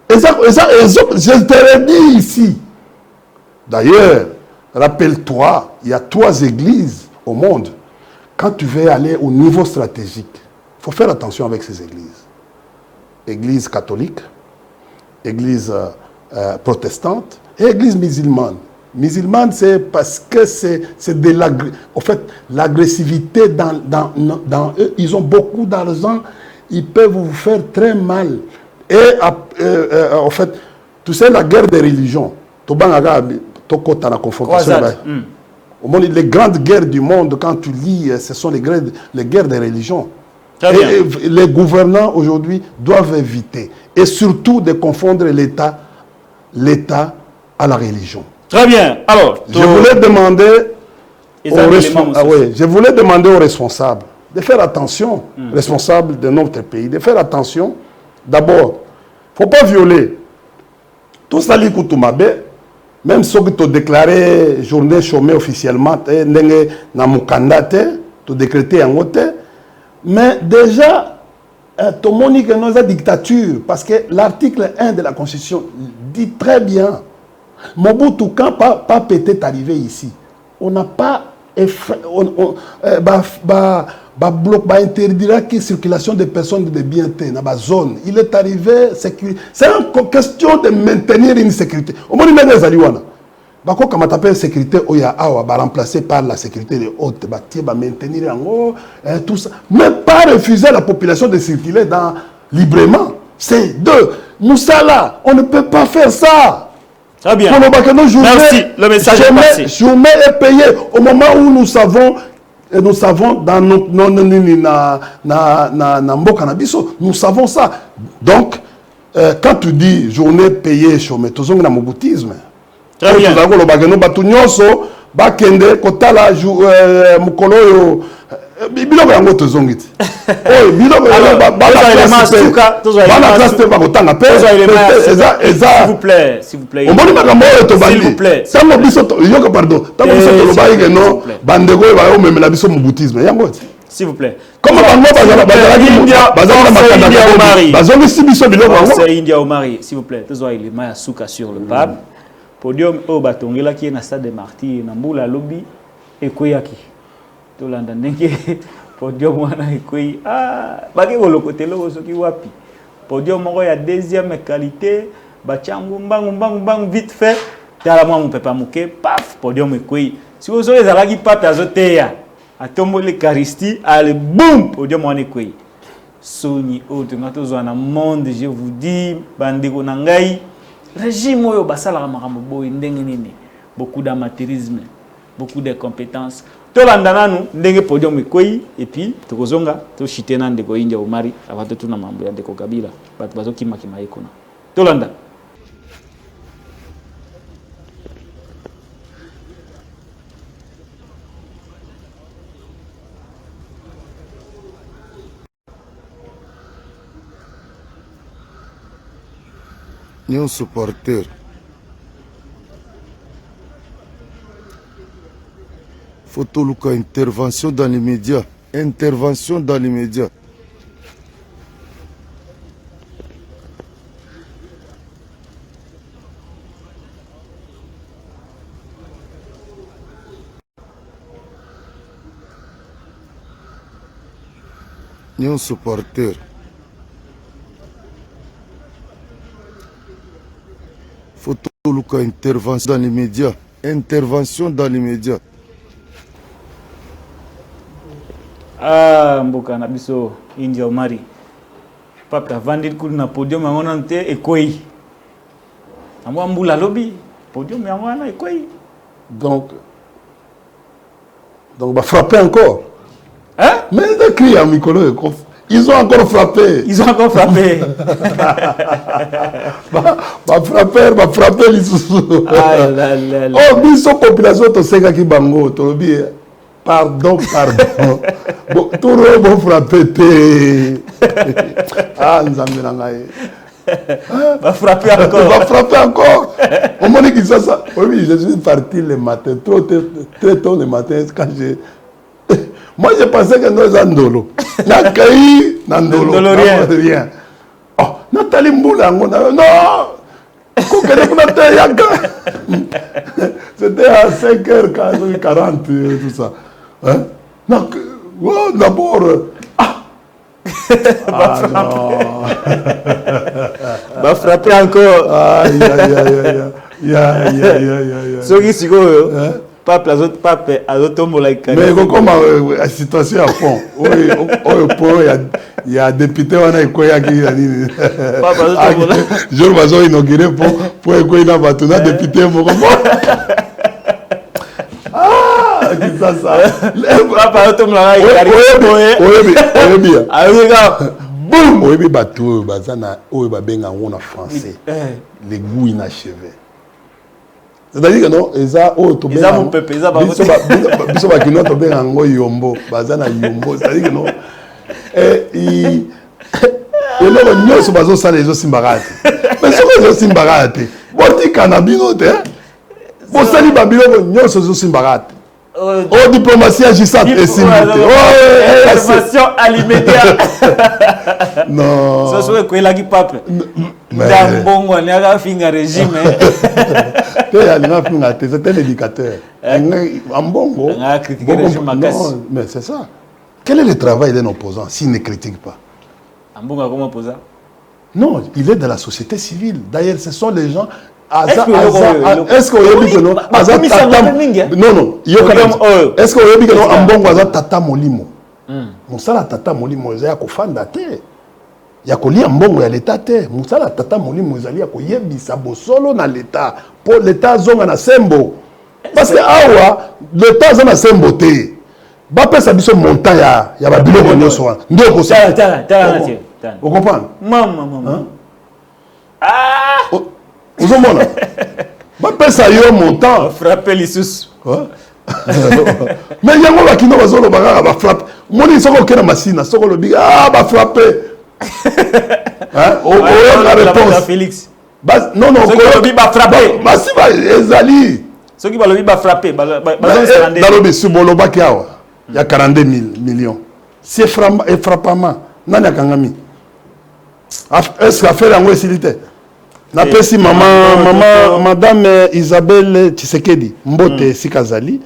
Je te l'ai dit ici. D'ailleurs, rappelle-toi, il y a 3 églises au monde. Quand tu veux aller au niveau stratégique, il faut faire attention avec ces églises. Église catholique, église protestante et église musulmane. Musulmane, c'est parce que c'est de l'agressivité dans eux. Ils ont beaucoup d'argent, ils peuvent vous faire très mal. Et en fait, tu sais, la guerre des religions, les grandes guerres du monde, quand tu lis, ce sont les guerres des religions. Et les gouvernants aujourd'hui doivent éviter. Et surtout de confondre l'État à la religion. Très bien. Alors, je voulais demander aux responsables de faire attention, responsables de notre pays, de faire attention. D'abord, il ne faut pas violer tout ça li kutumabe même ceux qui ont déclaré journée chômée officiellement na mukanda te décrété en côté mais déjà tout le monde dit que nous avons dictature parce que l'article 1 de la Constitution dit très bien Mobutu quand pas peut-être arrivé ici on n'a pas interdira la circulation des personnes de biens dans la zone. Il est arrivé, c'est une question de maintenir une sécurité. Au moins, il y a des alliés. Quand on appelle sécurité, on va remplacer par la sécurité de haute, maintenir en haut, tout ça. Mais pas refuser à la population de circuler librement. C'est deux. Nous, ça là, on ne peut pas faire ça. Très bien. Merci, le message est passé. Journée est payée au moment où nous savons dans nous savons ça. Donc, quand tu dis journée payée, chômé, tu as un moboutisme. Très bien. Biloko yango tozongiti oyo biloko s'il vous plaît omoni makambo oyo tobandi tango biso yoka pardon tango biso tolobaki ke no bandeko oyo bayomemela biso moboutisme yango ti s'il vous plaît comment bango bazalaki bazongisi biso biloko yango c'est India Omari s'il vous plaît tozwa élément ya suka sur le pape podium oyo batongelaki na stade de martyrs na mbula lobi ekoyaki tolanda ndenge podium wana ekoi baki kolokotelo soki wapi podium moko ya deuxième qualité bachangu mbangu vite fait tala mwa mopepa moke paf podium ekoi si ozo ezalaki pape azoteya atomboli l'Eucharistie ale boum podium wana ekoi soni oyo tonga tozwa na monde je vous dis bandeko na ngai régime oyo basalaka makambo boye ndenge nini beaucoup d'amateurisme beaucoup de compétences tolanda nanu ndenge podium ekoi et puis tokozonga toshite na ndeko India Omari avant totuna mambo ya ndeko Kabila bato bazokima ekona tolanda Union supporter Photoluka intervention dans les médias. Intervention dans les médias. Union supporter. Photoluka intervention dans les médias. Intervention dans les médias. Mboka na biso India Omari papa vandit kulu na podium yango nante ekoi amwa mbula lobi podium yango wana ekoi donc va frapper encore mais ils crient à Mikolo ils ont encore frappé va frapper les sous oh biso population to seka ki bango to lobi pardon bon tout le monde frappé nzambe na ngai va frapper encore au moment qu'ils ça oui je suis parti le matin très tôt le matin quand moi je pensais que nous andolo na kai nandolo rien oh Nathalie Mboula non c'était à 5h40 tout ça hein non d'abord non va frapper encore soki sikoyo pape azotombola mais comme la situation à fond il y a député wana ekoyaki na nini jour bazo inauguré pour ekoyina bato na député moko ça papa azotombola boum oyebi bato oyo baza na oyo babenga ngo na français les goûts inachevés. C'est-à-dire que non, eza o to benga mon peuple, eza ba biso ba kino to benga ngo yombo, bazana yombo, c'est-à-dire que non et le nyoso bazo sala ezo simbarate. Mais so ezo simbarate. Boti kanabino te. Bosali babilo nyonso zo simbarat. Oh, diplomatie agissante et simultanée. Oh, information à l'immédiat. Non. Ça serait quoi la qui pape? Dans bon, on a fait un régime. C'est un éducateur. En bongo. On a critiqué le régime. Non, mais c'est ça. Quel est le travail d'un opposant s'il ne critique pas? En bongo, comment opposant? Non, il est de la société civile. D'ailleurs, ce sont les gens. Est-ce que vous avez dit que non? Non, non. Est-ce que vous avez dit que non? En bon, tata molimo. Moussala tata molimo, il y a kofanda te. Il y a kolia mbongo ya l'état te. Moussala tata molimo, il y a koyebisa bosolo na l'état. Pour l'état zonga na sembo. Parce que awa, l'état zonga na sembo te. Ba pesa biso montant ya babilo ko nyoso wana. Ndio ko sa. Vous comprenez? Maman. Ah! Vous avez dit ça y montant. Frapper les sous. Mais il y a un qui n'a pas frappé. Moi, je suis en machine. Je suis en frappé. On a la réponse. Félix. Non, non, ceux qui vont frapper. Ceux qui vont frapper. Dans le Suboloba, il y a 42 millions. C'est frappement. Nani a kangami. Est-ce qu'à faire un facilité? Napesi madame Isabelle Tshisekedi mbote sikazali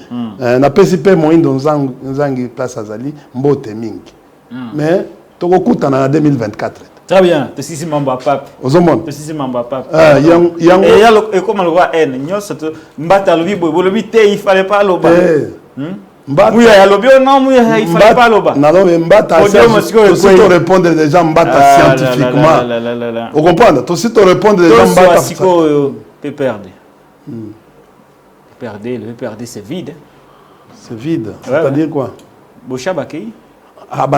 napesi pe moindo nzangi place azali mbote mingi mais tokokutana en 2024. Très bien, tu sais mambo pape. Ozomon. Tu sais mambo pape. Et comme le roi N, nyos mbata lobi bolobi te il fallait pas loba. Mbata ya lobi non il fallait pas loba. Non mbata c'est pour répondre des gens mbata scientifiquement. Vous comprenez? Toi aussi tu répondre des gens mbata siko peut perdre. Perdre c'est vide. C'est vide. C'est-à-dire quoi? Bochabakei.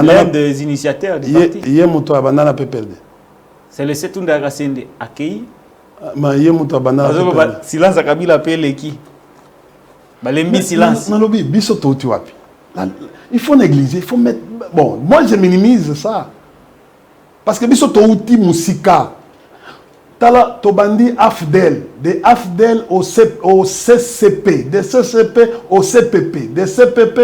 L'un des initiateurs du parti. Yemuto abandana peut perdre. C'est le Setunda Rasende accueilli. Mais Yemuto abandana peut perdre. Silence à Kabila appelle qui? Balembi silence. Nalobi biso touti wapi. Il faut négliger, il faut mettre. Bon, moi je minimise ça. Parce que biso touti musika. Tala Tobandi Afdel, de Afdel au CCP, de CCP au CPP, de CPP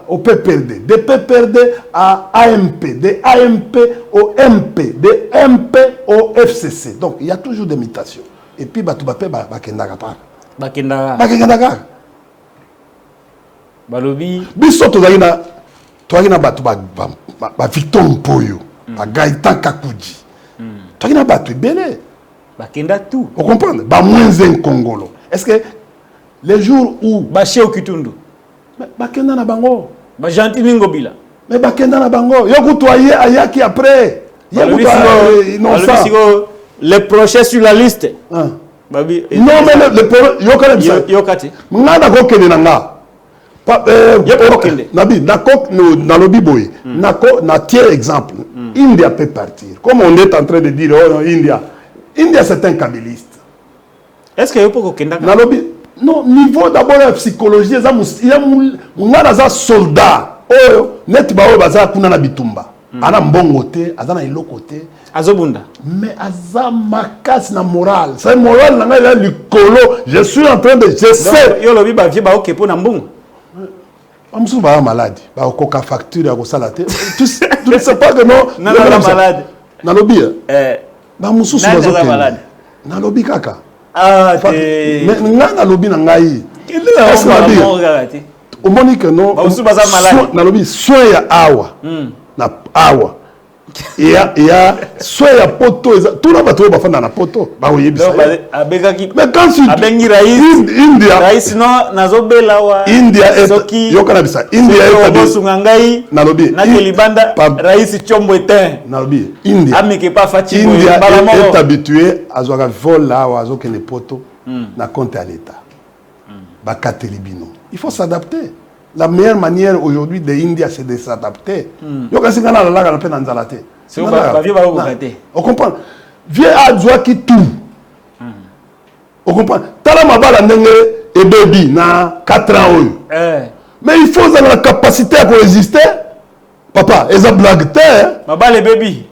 au PPRD, de PPRD à AMP, de AMP au MP, de MP au FCC. Donc il y a toujours des mutations. Et puis Batoubape Bakendaka par. Bakendaka. Balobi. Biso Toagina Batouba Victor Mpoyo, Gaïtan Kakouji. Tu as battu belé. Bakenda tout. Vous comprenez? Ba moins un Congolo. Est-ce que les jours où Baché au Kitundu. Bakenda na bango. Ba gentil Ngobila. Mais Bakenda na bango. Yo kutoyer ayaki après. Les prochains sur la liste. Babi. Non mais yo quand même ça. Yo kati. Ngana ko kende nanga. Nabi, na lobby boy. Na tiers exemple. India peut partir. Comme on est en train de dire, oh non, India c'est un kabyliste. Est-ce que vous pouvez dire non, niveau d'abord la psychologie, il y a des soldats. Oh, net bao baza kuna na bitumba. Ana mbongote, azana ilokote. Azobunda. Mais aza makas na moral. C'est moral na ngai le colo. Je suis en train de j'essaie. Yo lobby ba vie ba okepo na mbongo. Amsou ba malade, ba okoka facture ya ko salate. Tu ne sais pas que non, non malade. Na lobby. Ba musu ba malade. Na lobby kaka. Ah te. Mais na lobby na ngai. Est-ce que au monique non. Ba musu ba malade. Na lobby soin ya awa. Na awa. Il y a soit il y a poto, tout le monde va faire na poto. Bah oui, mais quand tu India, Raïs non, nazobela wa. India est, yo kana bisa. India est Bosungangai. Nalobi. Na Kelibanda. Raïs Chombo etin. Nalobi. India. Ameke pas fatigué. India est habitué à zoga vol là ou à zoga les poto na compte à l'État. Ba katelibino. Il faut s'adapter. La meilleure manière aujourd'hui de l'India, c'est de s'adapter. Yo kasi kana la la peine nzalate. C'est ba vie ba okate. On comprend. Viens à Djoa qui tout. On comprend. Tala mabala ndenge et baby na 4 ans. Mais il faut avoir la capacité à résister. Papa, eza blague terre. Mabala baby.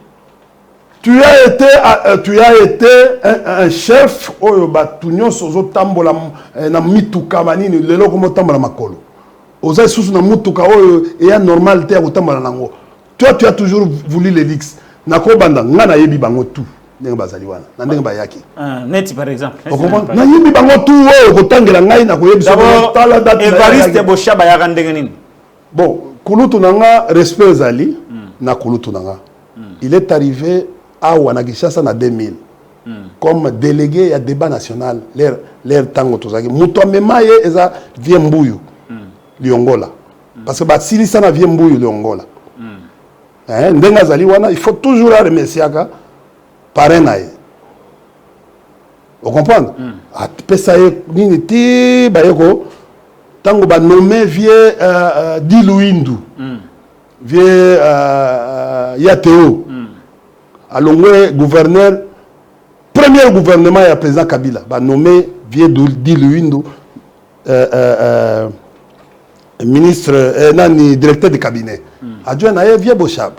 Tu as été un chef oyo batunyo sozo tambola na mituka manini lelo komo tambola makolo. Oza susu na mutuka oyo et normal te ko tambola nango. Toi tu as toujours voulu l'élix. Nako banda ngana yebi bango tout. Ndenge bazali wana. Na ndenge bayaki. Neti par exemple. Na yebi bango tout oyo ko tangela ngai na ko yebi so tala date. Evariste Boshaba ya ndenge nini? Bon, kulutu nanga respect zali na kulutu nanga. Il est arrivé à Wanagishasa en 2000 comme délégué à débat national l'air tango tozaki muto memaye eza viembuyu liongola parce que basili sana viembuyu liongola ndenga zali wana il faut toujours la remercier aka parenaye vous comprenez pesa nini ti bayeko tango ba nommé vieux Diluindu vieux Yateo alongwe gouverneur premier gouvernement ya président Kabila ba nommé vieux Diluindu ministre nani directeur de cabinet adjoint na vieux Boshab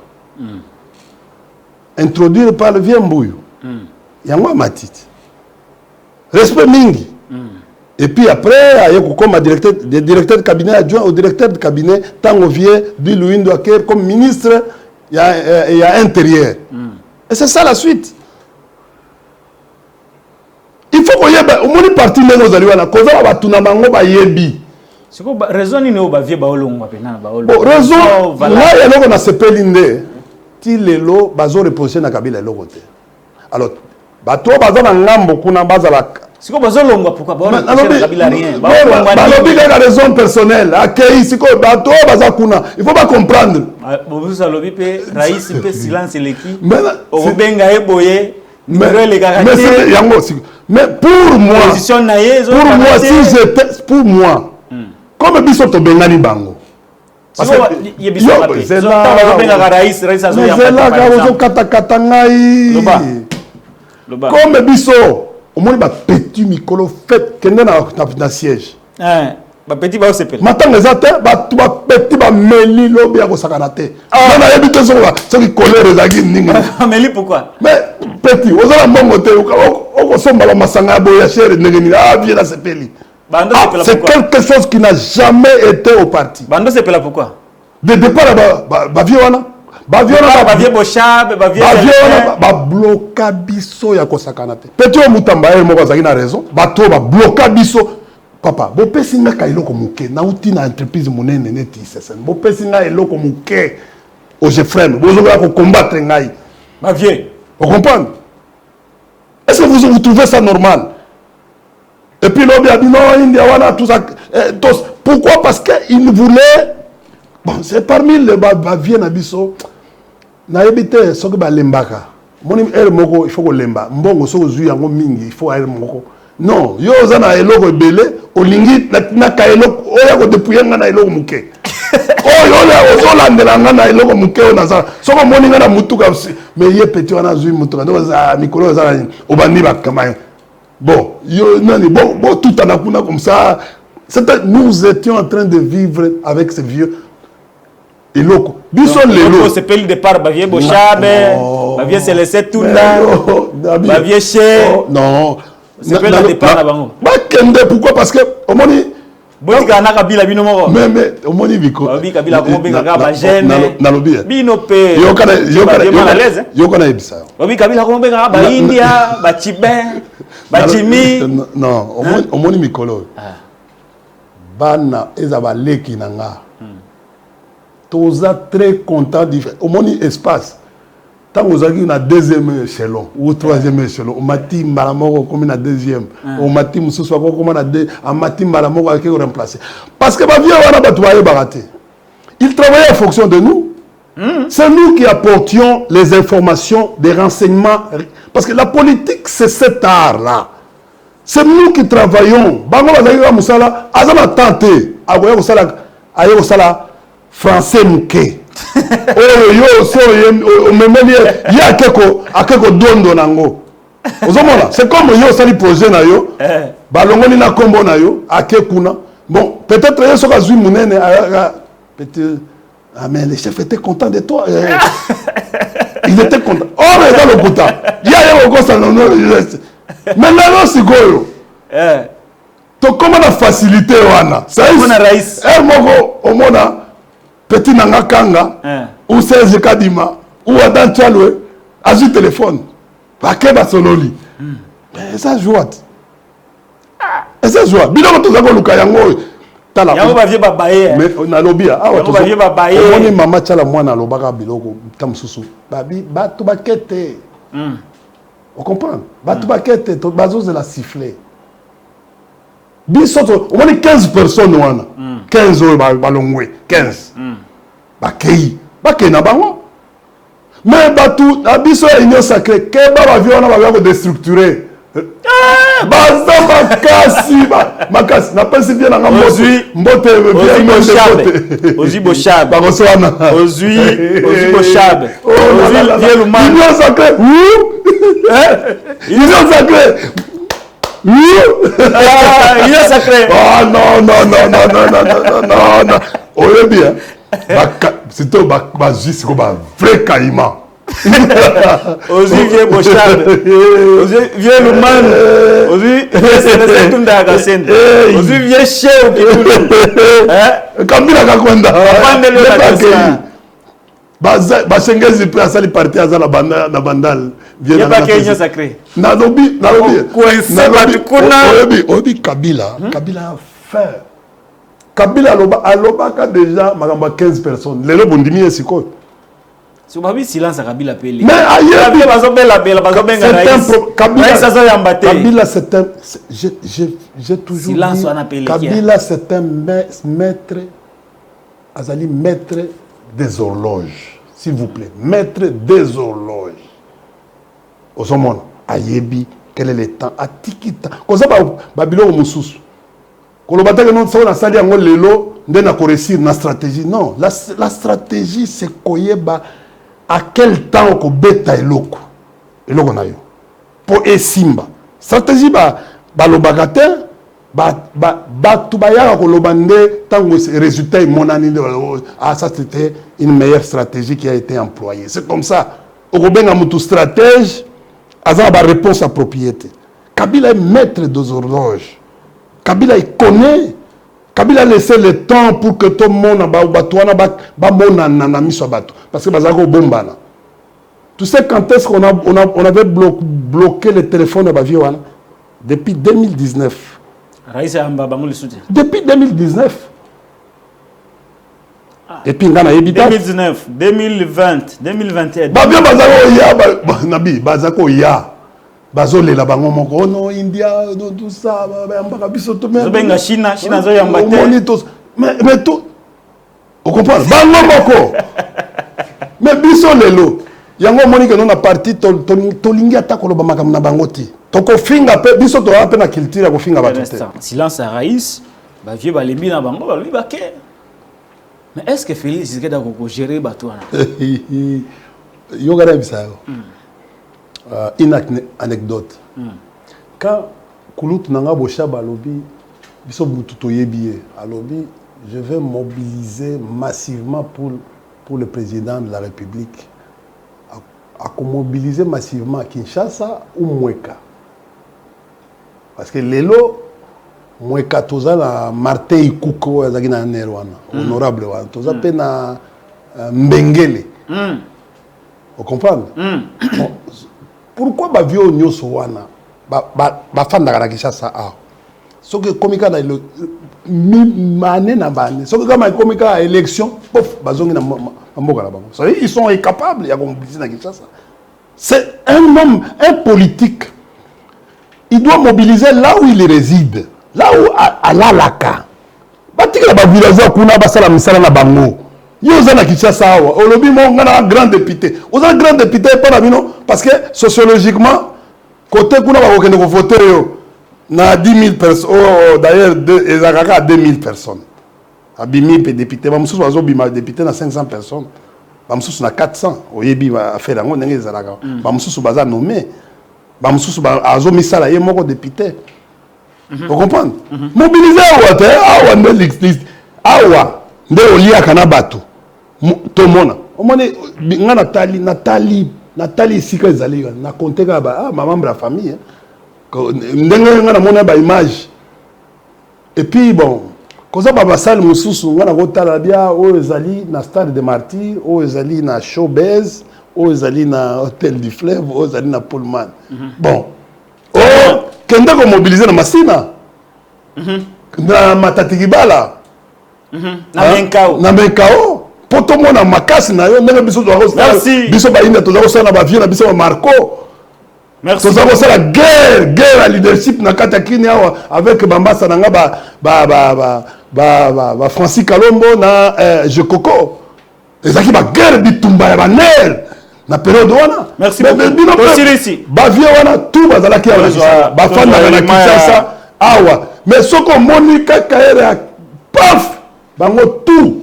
introduit par le vieux Mbuyu yango matiti respect mingi et puis après ayeko comme directeur de cabinet adjoint au directeur de cabinet tango vieux Diluindu accueilli comme ministre il y a intérieur. Et c'est ça la suite. Il faut qu'on y ait au moins parti de nos alliés. Quand on va tout namango ba yebi. C'est quoi raison ni no ba vie ba olongo ba pena ba olongo. Raison. Là il y a l'on a se pelinde. Ti lelo bazo reposer na Kabila lelo côté. Alors bato bazo na ngambo kuna bazala. C'est quoi bazo longo pourquoi ba olongo na Kabila rien. Ba lobi la raison personnelle. Akei siko bato baza kuna. Il faut pas comprendre. Bobu salobi pe raïs pe silence leki. Obenga eboye. Mais pour moi, pour moi, comme biso to bengani bango. Parce que c'est là comme biso, au moins ba petit mikolo fait kende na siège. Ba petit ba sepel. Matin les atte ba petit ba meli lobi ya ko sakanate. On a habité sur là, c'est qui colère les agis ninga. Meli pourquoi? Mais petit, aux ala mbongo te o somba la masanga boya chere ndengeni ah bien la sepeli. C'est quelque chose qui n'a jamais été au parti. Bando sepela pourquoi? De départ ba viona. Ba vie Boshab, ba vie ba bloka biso ya ko sakanate. Petit o mutamba el moko zaki na raison. Ba to ba bloka biso. Papa, bo pesinga ka eloko muke na uti na entreprise monene neti sesen. Bo pesinga eloko muke au frère, vous allez combattre ngai. Ma vie. Vous comprenez? Est-ce que vous trouvez ça normal? Et puis l'objet a dit non, India wana tout ça. Pourquoi? Parce qu'il voulait. Bon, c'est parmi les Bavien Nabiso. Na ebite soki ba lembaka. Moni el moko il faut ko lemba. Mbongo so zu yango mingi il faut el moko. Non, yo zana eloko ebele olingi na ka eloko oya ko depuye nga na eloko muke. Oh yo le ozolandela nga na eloko muke ona za. Soko moni nga na mutuka mais ye petit wana zui mutuka. Donc za mikolo za obandi ba kama. Bon, yo nani bon tout en akuna comme ça. Nous étions en train de vivre avec ces vieux eloko. Biso lelo. C'est peli départ ba vie Boshabe, ba vie c'est laissé tout là. Ba vie chez. Non. C'est pas le départ là bango. Ba kende pourquoi? Parce que au moni botika na Kabila bino moko. Mais au moni biko. Ba Kabila ko benga ka ba jeune. Na lobi. Bino pe. Yo kana ebisa. Ba Kabila ko benga ba India, ba Chibin, ba Jimmy. Non, au moni mikolo. Bana ezaba leki nanga. Toza très content du fait. Au moni espace. Tant que vous avez une deuxième échelon ou troisième échelon, au matin malamoko comme une deuxième, au matin mususu comme une deux, au matin malamoko avec remplacer. Parce que ma vie on a battu baraté. Il travaillait en fonction de nous. C'est nous qui apportions les informations, des renseignements. Parce que la politique c'est cet art là. C'est nous qui travaillons. Bango bazali musala, azama tenté. Agoya musala, ayo musala français muke. Oh yo so memeli ya akeko dondo nango ozomona c'est comme yo sali projet na yo balongoni na kombo na yo akekuna bon peut-être yo soka zui munene peut-être ah mais le chef était content de toi Ils étaient contents. Oh, mais dans le Kouta, il y a un ça non mais là, c'est quoi? Donc, comment on a facilité, Wana? Ça est, au monde, petit Nanga Kanga, ou Serge Kadima, ou Adam Tchaloué, a du téléphone. Pas que Basonoli. Mais ça joue. Et ça joue. Bilan, tout ça, on a Yango. Yango va vieux babaye. Mais on a lobby. Ah, Yango va vieux babaye. On est maman Tchala, moi, on a lobaka biloko, tam sousou. Babi, batu bakete. On comprend? Batu bakete, to bazo de la siffler. Bisoto, on a 15 personnes, 15 euros, balongwe, 15. Bakei. Bakei na bango. Mais batu, abiso ya union sacrée, keba ba vieux, on a déstructuré. Baza makasi na pesi bien na mbote Ozi Bochab bakoswana Ozi Bochab Ozi Vieluma union sacrée union sacrée union sacrée oh non oye bien c'est tout ba juste comme un vrai caïman. Ozi vieux Bochab Ozi vieux Luman Ozi c'est tout d'Agasen Ozi vieux chef Kabila Kakwenda Basengezi pe asali parti azala na bandal vieux na Kenya sacré na lobby obi Kabila a fait Kabila aloba ka déjà magamba 15 personnes lelo bondimi esiko. C'est pas silence à Kabila Pele. Mais ailleurs, Kabila c'est un, j'ai toujours silence dit, Kabila c'est un maître, Azali maître des horloges, s'il vous plaît, maître des horloges. Au sommet, Ayebi, quel est le temps, Atikita, comme ça, Babylone Moussous. Quand le bataille non ça on a sali en lelo, on a réussir na stratégie. Non, la stratégie c'est koyeba. À quel temps qu'on bêta eloko na yo pour esimba stratégie ba lo bagatin ba tubaya ko lo bande tango résultat monani ah ça c'était une meilleure stratégie qui a été employée. C'est comme ça au benga mutu stratège azaba ba réponse appropriée. Kabila est maître des horloges. Kabila il connaît. Kabila a laissé le temps pour que tout le monde parce que bazako bombana. Tu sais quand est-ce qu'on avait bloqué le téléphone de Bavioana? Depuis 2019. Depuis 2019. Et puis, 2019, 2020, 2021. Bavio bazako ya, nabi, bazako ya. Bazole la bango moko no India tout ça mbaka biso to mais China zo yamba mais tout on comprend bango moko mais biso lelo yango moni que non na parti to lingi atako lo bamaka na bango ti to ko finga pe biso to ape na culture ko finga ba tout silence à Raïs ba vieux ba lembi na bango ba lui ba ke mais est-ce que Félix il va gérer ba toi yo gara bisayo. Une anecdote. Quand Koulout Nanga Bochab a lobby, je vais mobiliser massivement pour le président de la République. À mobiliser massivement à Kinshasa ou Mweka. Parce que Lelo, Mweka, toza na Martin Ikuko, na Nerwana, honorable wana, toza pe na Mbengele. Vous comprenez? Pourquoi bavio nyoso wana ba fanda kana Kinshasa a soki komika na mane na bane soki kama komika élection pof bazongi na mboka na bango ça ils sont incapables ya mobiliser na Kinshasa. C'est un homme, un politique, il doit mobiliser là où il réside, là où à l'alaka batika ba village kuna basala misala na bango. Vous avez Kinshasa, aujourd'hui, on a un grand député. Vous avez un grand député, parce que sociologiquement, côté qu'on a voté, on a 10 000 personnes. D'ailleurs, il y a 2 000 personnes. Il y a 1000 députés. Il y a député, 500 personnes. Il y a 400. Il y a fait la il y a nommé. Il y a député. Vous comprenez? Mobiliser, nde olia kana bato to mona omone nga natali Nathalie Sika Zali, na compté ma membre de la famille. Ndenge na mona ba image. Et puis bon, quand ça va salle mususu ngana kotala bia o ezali na Stade des Martyrs, o ezali na Showbiz, o ezali na Hôtel du Fleuve, o ezali na Pullman. Bon. Oh, kenda ko mobiliser na Masina. Na Matatikibala. Na Menkao. Poto mona makasi na yo ndenge biso zo biso ba ina to zo na ba vie na biso ba Marco. Merci. Nous avons la guerre à leadership na kata kini avec Bambasa nanga ba Francis Kalombo na Jekoko. Ezaki ba guerre bitumba ya baner na période wana. Merci beaucoup. Ici. Ba vie wana tout bazalaki ya ba fan na Kinshasa awa. Mais soko moni kakaere paf bango tout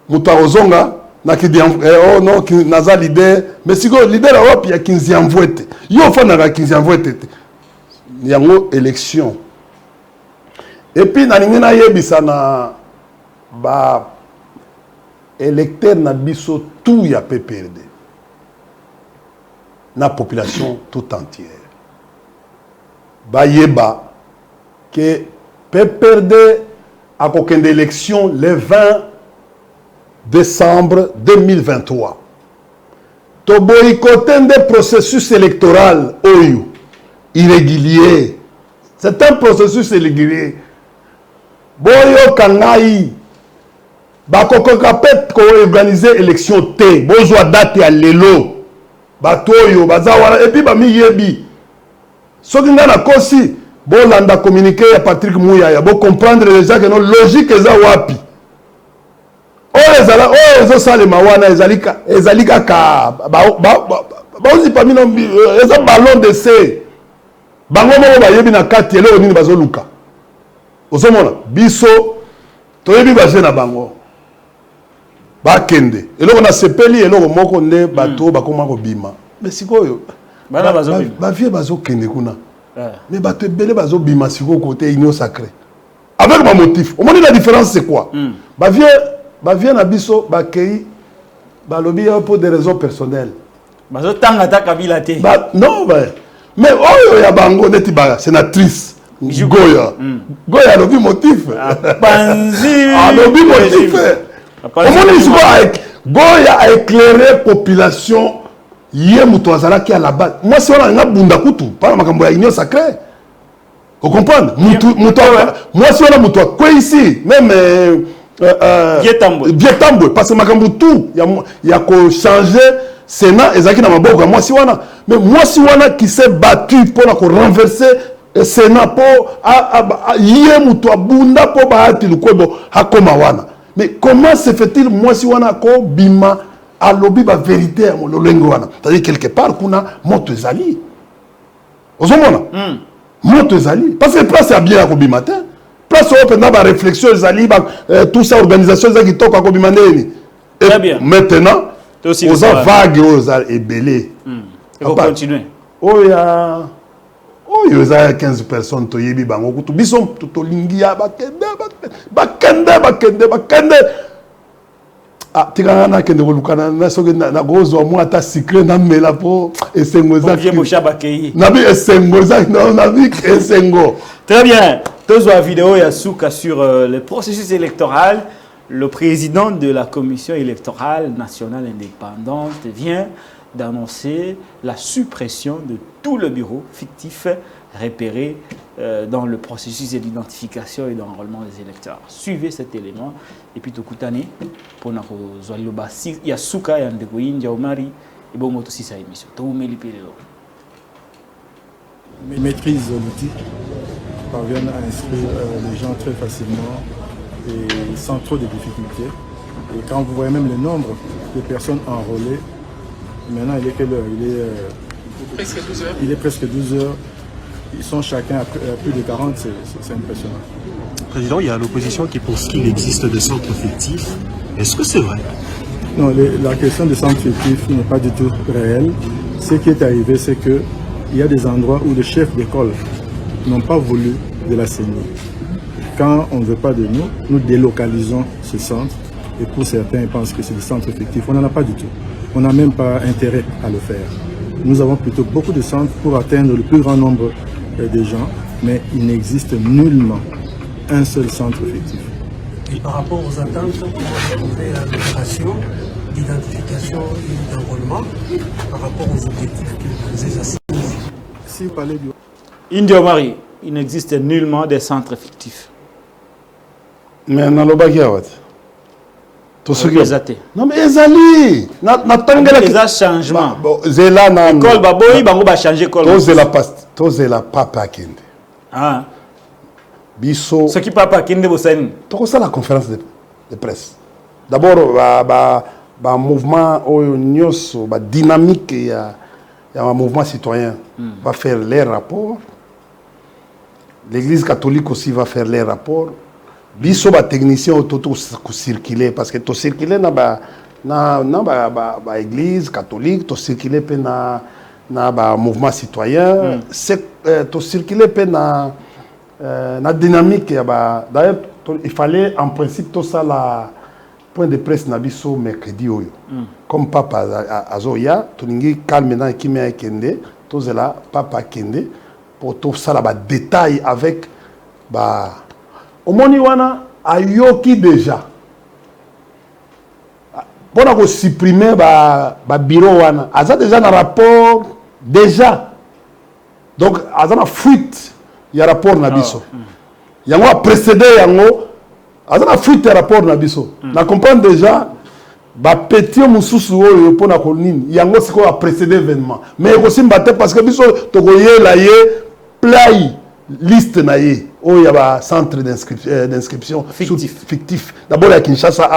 muto ozonga na ki oh non ki naza leader mais siko leader Europe ya 15 envoyé yo fana na 15 envoyé yango élection et puis na ningina yebisa na ba électeur na biso tout ya PPRD na population tout entière ba yeba que PPRD a kokende élection le 20 décembre 2023. To boycotter des processus électoral irrégulier. C'est un processus irrégulier. Boyo kangai bakoko kapet ko organiser élection té. Bozwa date ya lelo. Batoyo bazawala et puis ba mi yebi. Soki ngana kosi bo landa communiquer à Patrick Mouyaya bo comprendre déjà que non logique eza wapi. Oh, salema wana ezalika ka baozi pamino eza ballon de C bango moko bayebi na kati eloko nini bazoluka ozomona biso toyebi baje na bango bakende eloko na sepeli eloko moko nde bato bakoma kobima mais sikoyo bavie bazokende kuna mais bato ebele bazobima sikoyo côté union sacrée avec ma motif omoni la différence c'est quoi bavie na biso bakei balobi pour des raisons personnelles bazotanga ta kabila te non mais oyo ya bango neti ba sénatrice Goya alobi motif alobi motif omoni siko Goya a éclairé population ye muto azalaki à la base moi si wana nga bunda kutu para makambo ya union sacrée vous comprenez moi si wana muto quoi ici même Vietambwe parce que makambo tout il y a ko changer Sénat ezaki na maboko moi si wana mais moi si wana qui s'est battu pour la renverser Sénat pour yé muto abunda pour baati lukwebo hakoma wana mais comment se fait-il moi si wana ko bima a lobby ba vérité à lolengo wana c'est-à-dire quelque part kuna moto ezali ozomona moto ezali parce que place ya bien ya ko bima te place open na ba réflexion ezali ba tout ça organisation ezaki toka ko bima ndeni très bien maintenant aux vagues aux ebelé et on continue oya oyo za 15 personnes to yebi bango kutu biso to lingia bakende ah tika na kende kolukana na soki na gozo moi ata secret na mela po esengo za na bi esengo za na bi esengo. Très bien. Tous la vidéo Yasuka sur le processus électoral. Le président de la commission électorale nationale indépendante vient d'annoncer la suppression de tout le bureau fictif repéré dans le processus d'identification et d'enrôlement des électeurs. Suivez cet élément et puis Tokutane pour nous Yasuka et Andekoyin Jaomari et bon moto si ça émission. Maîtrise l'outil, parviennent à inscrire les gens très facilement et sans trop de difficultés. Et quand vous voyez même le nombre de personnes enrôlées, maintenant il est quelle heure? Presque 12 heures. Il est presque 12 heures. Ils sont chacun à plus de 40, c'est impressionnant. Président, il y a l'opposition qui pense qu'il existe des centres fictifs. Est-ce que c'est vrai? Non, la question des centres fictifs n'est pas du tout réelle. Ce qui est arrivé, c'est qu'il y a des endroits où les chefs d'école n'ont pas voulu de la CENI. Quand on ne veut pas de nous, nous délocalisons ce centre. Et pour certains, ils pensent que c'est des centres fictifs. On n'en a pas du tout. on n'a même pas intérêt à le faire. Nous avons plutôt beaucoup de centres pour atteindre le plus grand nombre de gens, mais il n'existe nullement un seul centre effectif. Et par rapport aux attentes pour retrouver l'opération d'identification et d'enrôlement, par rapport aux objectifs que vous avez assignés. Si vous parlez du... India Omari, il n'existe nullement des centres fictifs. Mais dans le baguette, tout ce les athées. Non mais ezali, les a changement. Zela na école baboyi bango ba changer école. To zela papa kende. Ah. Biso. Ce qui papa kende bosani. To ça la conférence de presse. D'abord ba mouvement nyoso ba dynamique il y a un mouvement citoyen va faire les rapports. L'église catholique aussi va faire les rapports. Biso ba technicien auto circuler parce que to circuler na église catholique, to circuler pe na ba mouvement citoyen, c'est to circuler pe na dynamique ya ba d'ailleurs il fallait en principe tout ça la point de presse na biso mercredi oyo. Comme papa azoya to ningi calme na kimia kende, to zela papa kende pour tout ça la détail avec ba omoni wana ayoki déjà pour supprimer ba bureau wana aza déjà na rapport déjà donc aza na fuite ya rapport na biso yango a précédé yango aza na fuite ya rapport na biso na comprendre déjà ba petit mususu oyo pona ko nini yango siko a précédé événement mais aussi mbaté parce que biso to koyela ye play liste na ye il y a un centre d'inscription fictif. D'abord, à Kinshasa,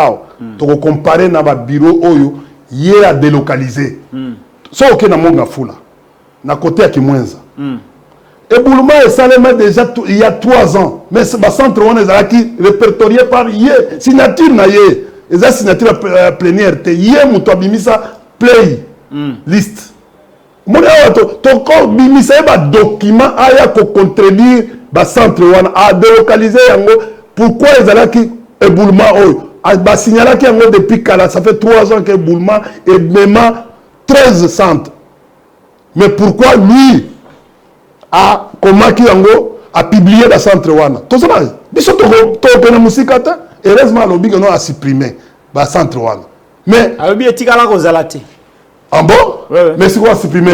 tu comparer avec un bureau qui est délocalisé. C'est OK dans mon foula. Na côté à Kimwenza. Et Boulouma est salé déjà il y a 3 ans. Mais ce centre on est qui répertorié par yé signature na yé. Et ça signature plénière te yé muto bimisa play liste. Mon to ko bimisa ba document aya ko contredire ba centre wana a délocalisé yango pourquoi ils allaient qui éboulement ba signaler qui yango depuis kala ça fait 3 ans que éboulement et même 13 centres mais pourquoi lui a comment qui yango a publié dans centre wana tout ça biso to ko na musika ta heureusement lobi que non a supprimé ba centre wana mais alobi etikala ko zalate. Ah bon? Ouais. Mais c'est quoi supprimer?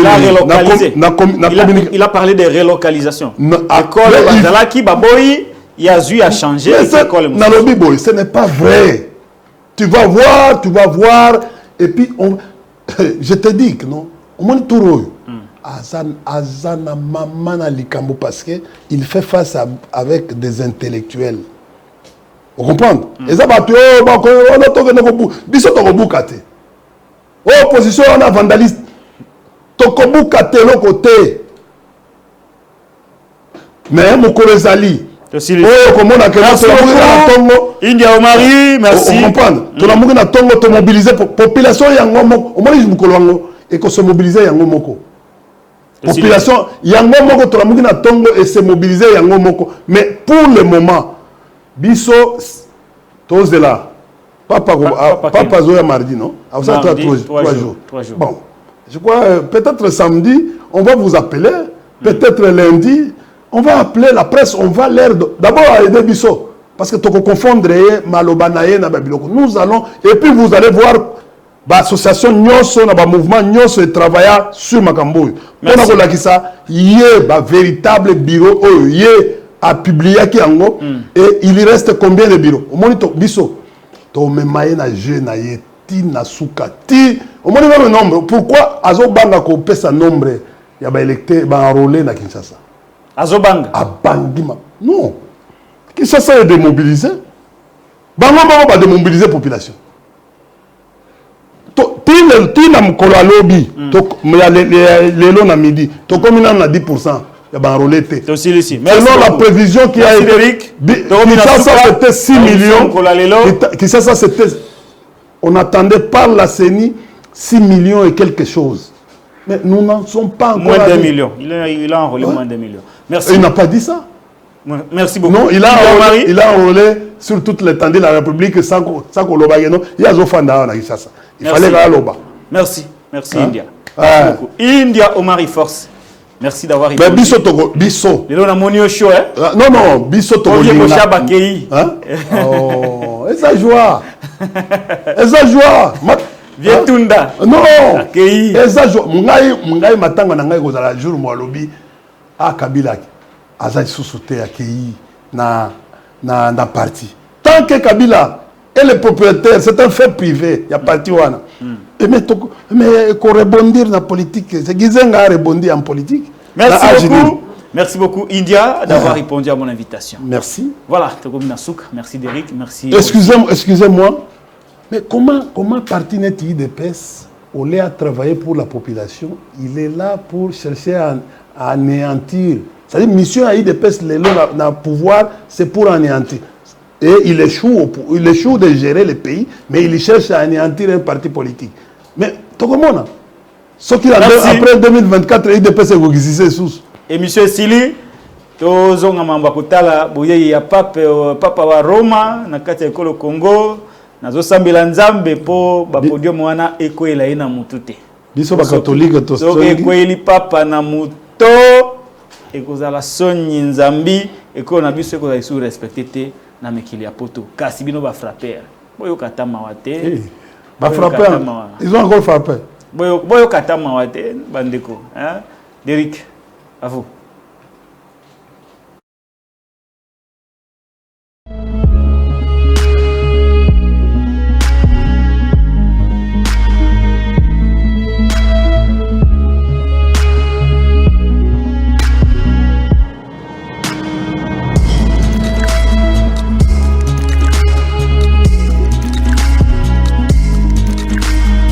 Il a parlé de relocalisation. L'école Bazalaki Baboyi, Yazui a changé. Ce n'est pas vrai. Tu vas voir. Et puis, je te dis que non. On m'a dit Azana Mamana Likambo parce qu'il fait face avec des intellectuels. Vous comprenez? Et ça va tuer. Opposition on a vandaliste tokobuka telo côté mais mokolo ezali oyo komona ke na tongo India Omari merci on comprend to na muki na tongo to mobiliser population yango moko omoni mokolo yango et ko se mobiliser yango moko population yango moko to na muki na tongo et se mobiliser yango moko mais pour le moment biso tozela Papa Zoya mardi, non? Vous avez 3 jours. Bon, je crois peut-être samedi, on va vous appeler. Peut-être lundi, on va appeler la presse. On va l'air d'abord à aider Bisso. Parce que tu peux confondre Malobanaye na Babiloko. Nous allons, et puis vous allez voir l'association Nyoso, le mouvement Nyoso et travailler sur Makambo. Merci. Il y a un véritable bureau, il y a à publier qui en et il reste combien de bureaux? Au moins, Bisso. To me maye na je na ye ti na suka ti au moins le nombre pourquoi azobanga ko pesa nombre ya ba électeur ba enrôler na Kinshasa azobanga abangima non Kinshasa est démobilisé bango ba démobiliser population to ti na mkolo alobi to lelo na midi to komina na 10% ya ba enrôler te selon la prévision qui a été Kinshasa c'était 6 millions Kinshasa c'était on attendait par la CENI 6 millions et quelque chose mais nous n'en sommes pas encore moins d'1 million il a enrôlé moins d'1 million merci il n'a pas dit ça merci beaucoup non il a enrôlé sur toute l'étendue de la République sans qu'on l'obaye non il y a Zofanda na Kinshasa il fallait la loba Merci. Merci, Hein? India. Merci beaucoup. India Omari Force. Merci d'avoir répondu. Mais Bisso Togo, Bisso. Les gens ont show, hein? Non, Bisso Togo. Hein? Oh, et ça joie. Et ça joie. Vietunda. Non. Et ça joie. Mungai matanga na ngai kozala jour mo lobi. Ah Kabila. Aza sous-souté accueilli na parti. Tant que Kabila est le propriétaire, c'est un fait privé. Il y a parti wana. Mais qu'on rebondir dans la politique, c'est Gizenga a rebondi en politique. Merci beaucoup. Merci beaucoup, India, d'avoir répondu à mon invitation. Merci. Voilà, Togomina Souk. Merci, Derek. Merci. Excusez-moi. Mais comment parti net IDPS, au lieu de travailler pour la population, il est là pour chercher à anéantir. C'est-à-dire, mission à IDPS, le pouvoir, c'est pour anéantir. Et il échoue de gérer le pays, mais il cherche à anéantir un parti politique. Mais, Togomona, ce qu'il a fait après 2024, IDPS est organisé sous. Et M. Sili, tozonga mamba kutala boye ya papa wa Roma na kati ya ekolo Congo nazo sambela nzambe po ba podium wana ekoela ina mutute biso ba catholique to so ekoeli papa na muto ekozala sonyi nzambi ekona biso ekoza isu respecté na mekili ya poto kasi bino ba frapper boyo katama wate ba frapper ils ont encore frappé boyo katama wate bandeko hein Derek à vous.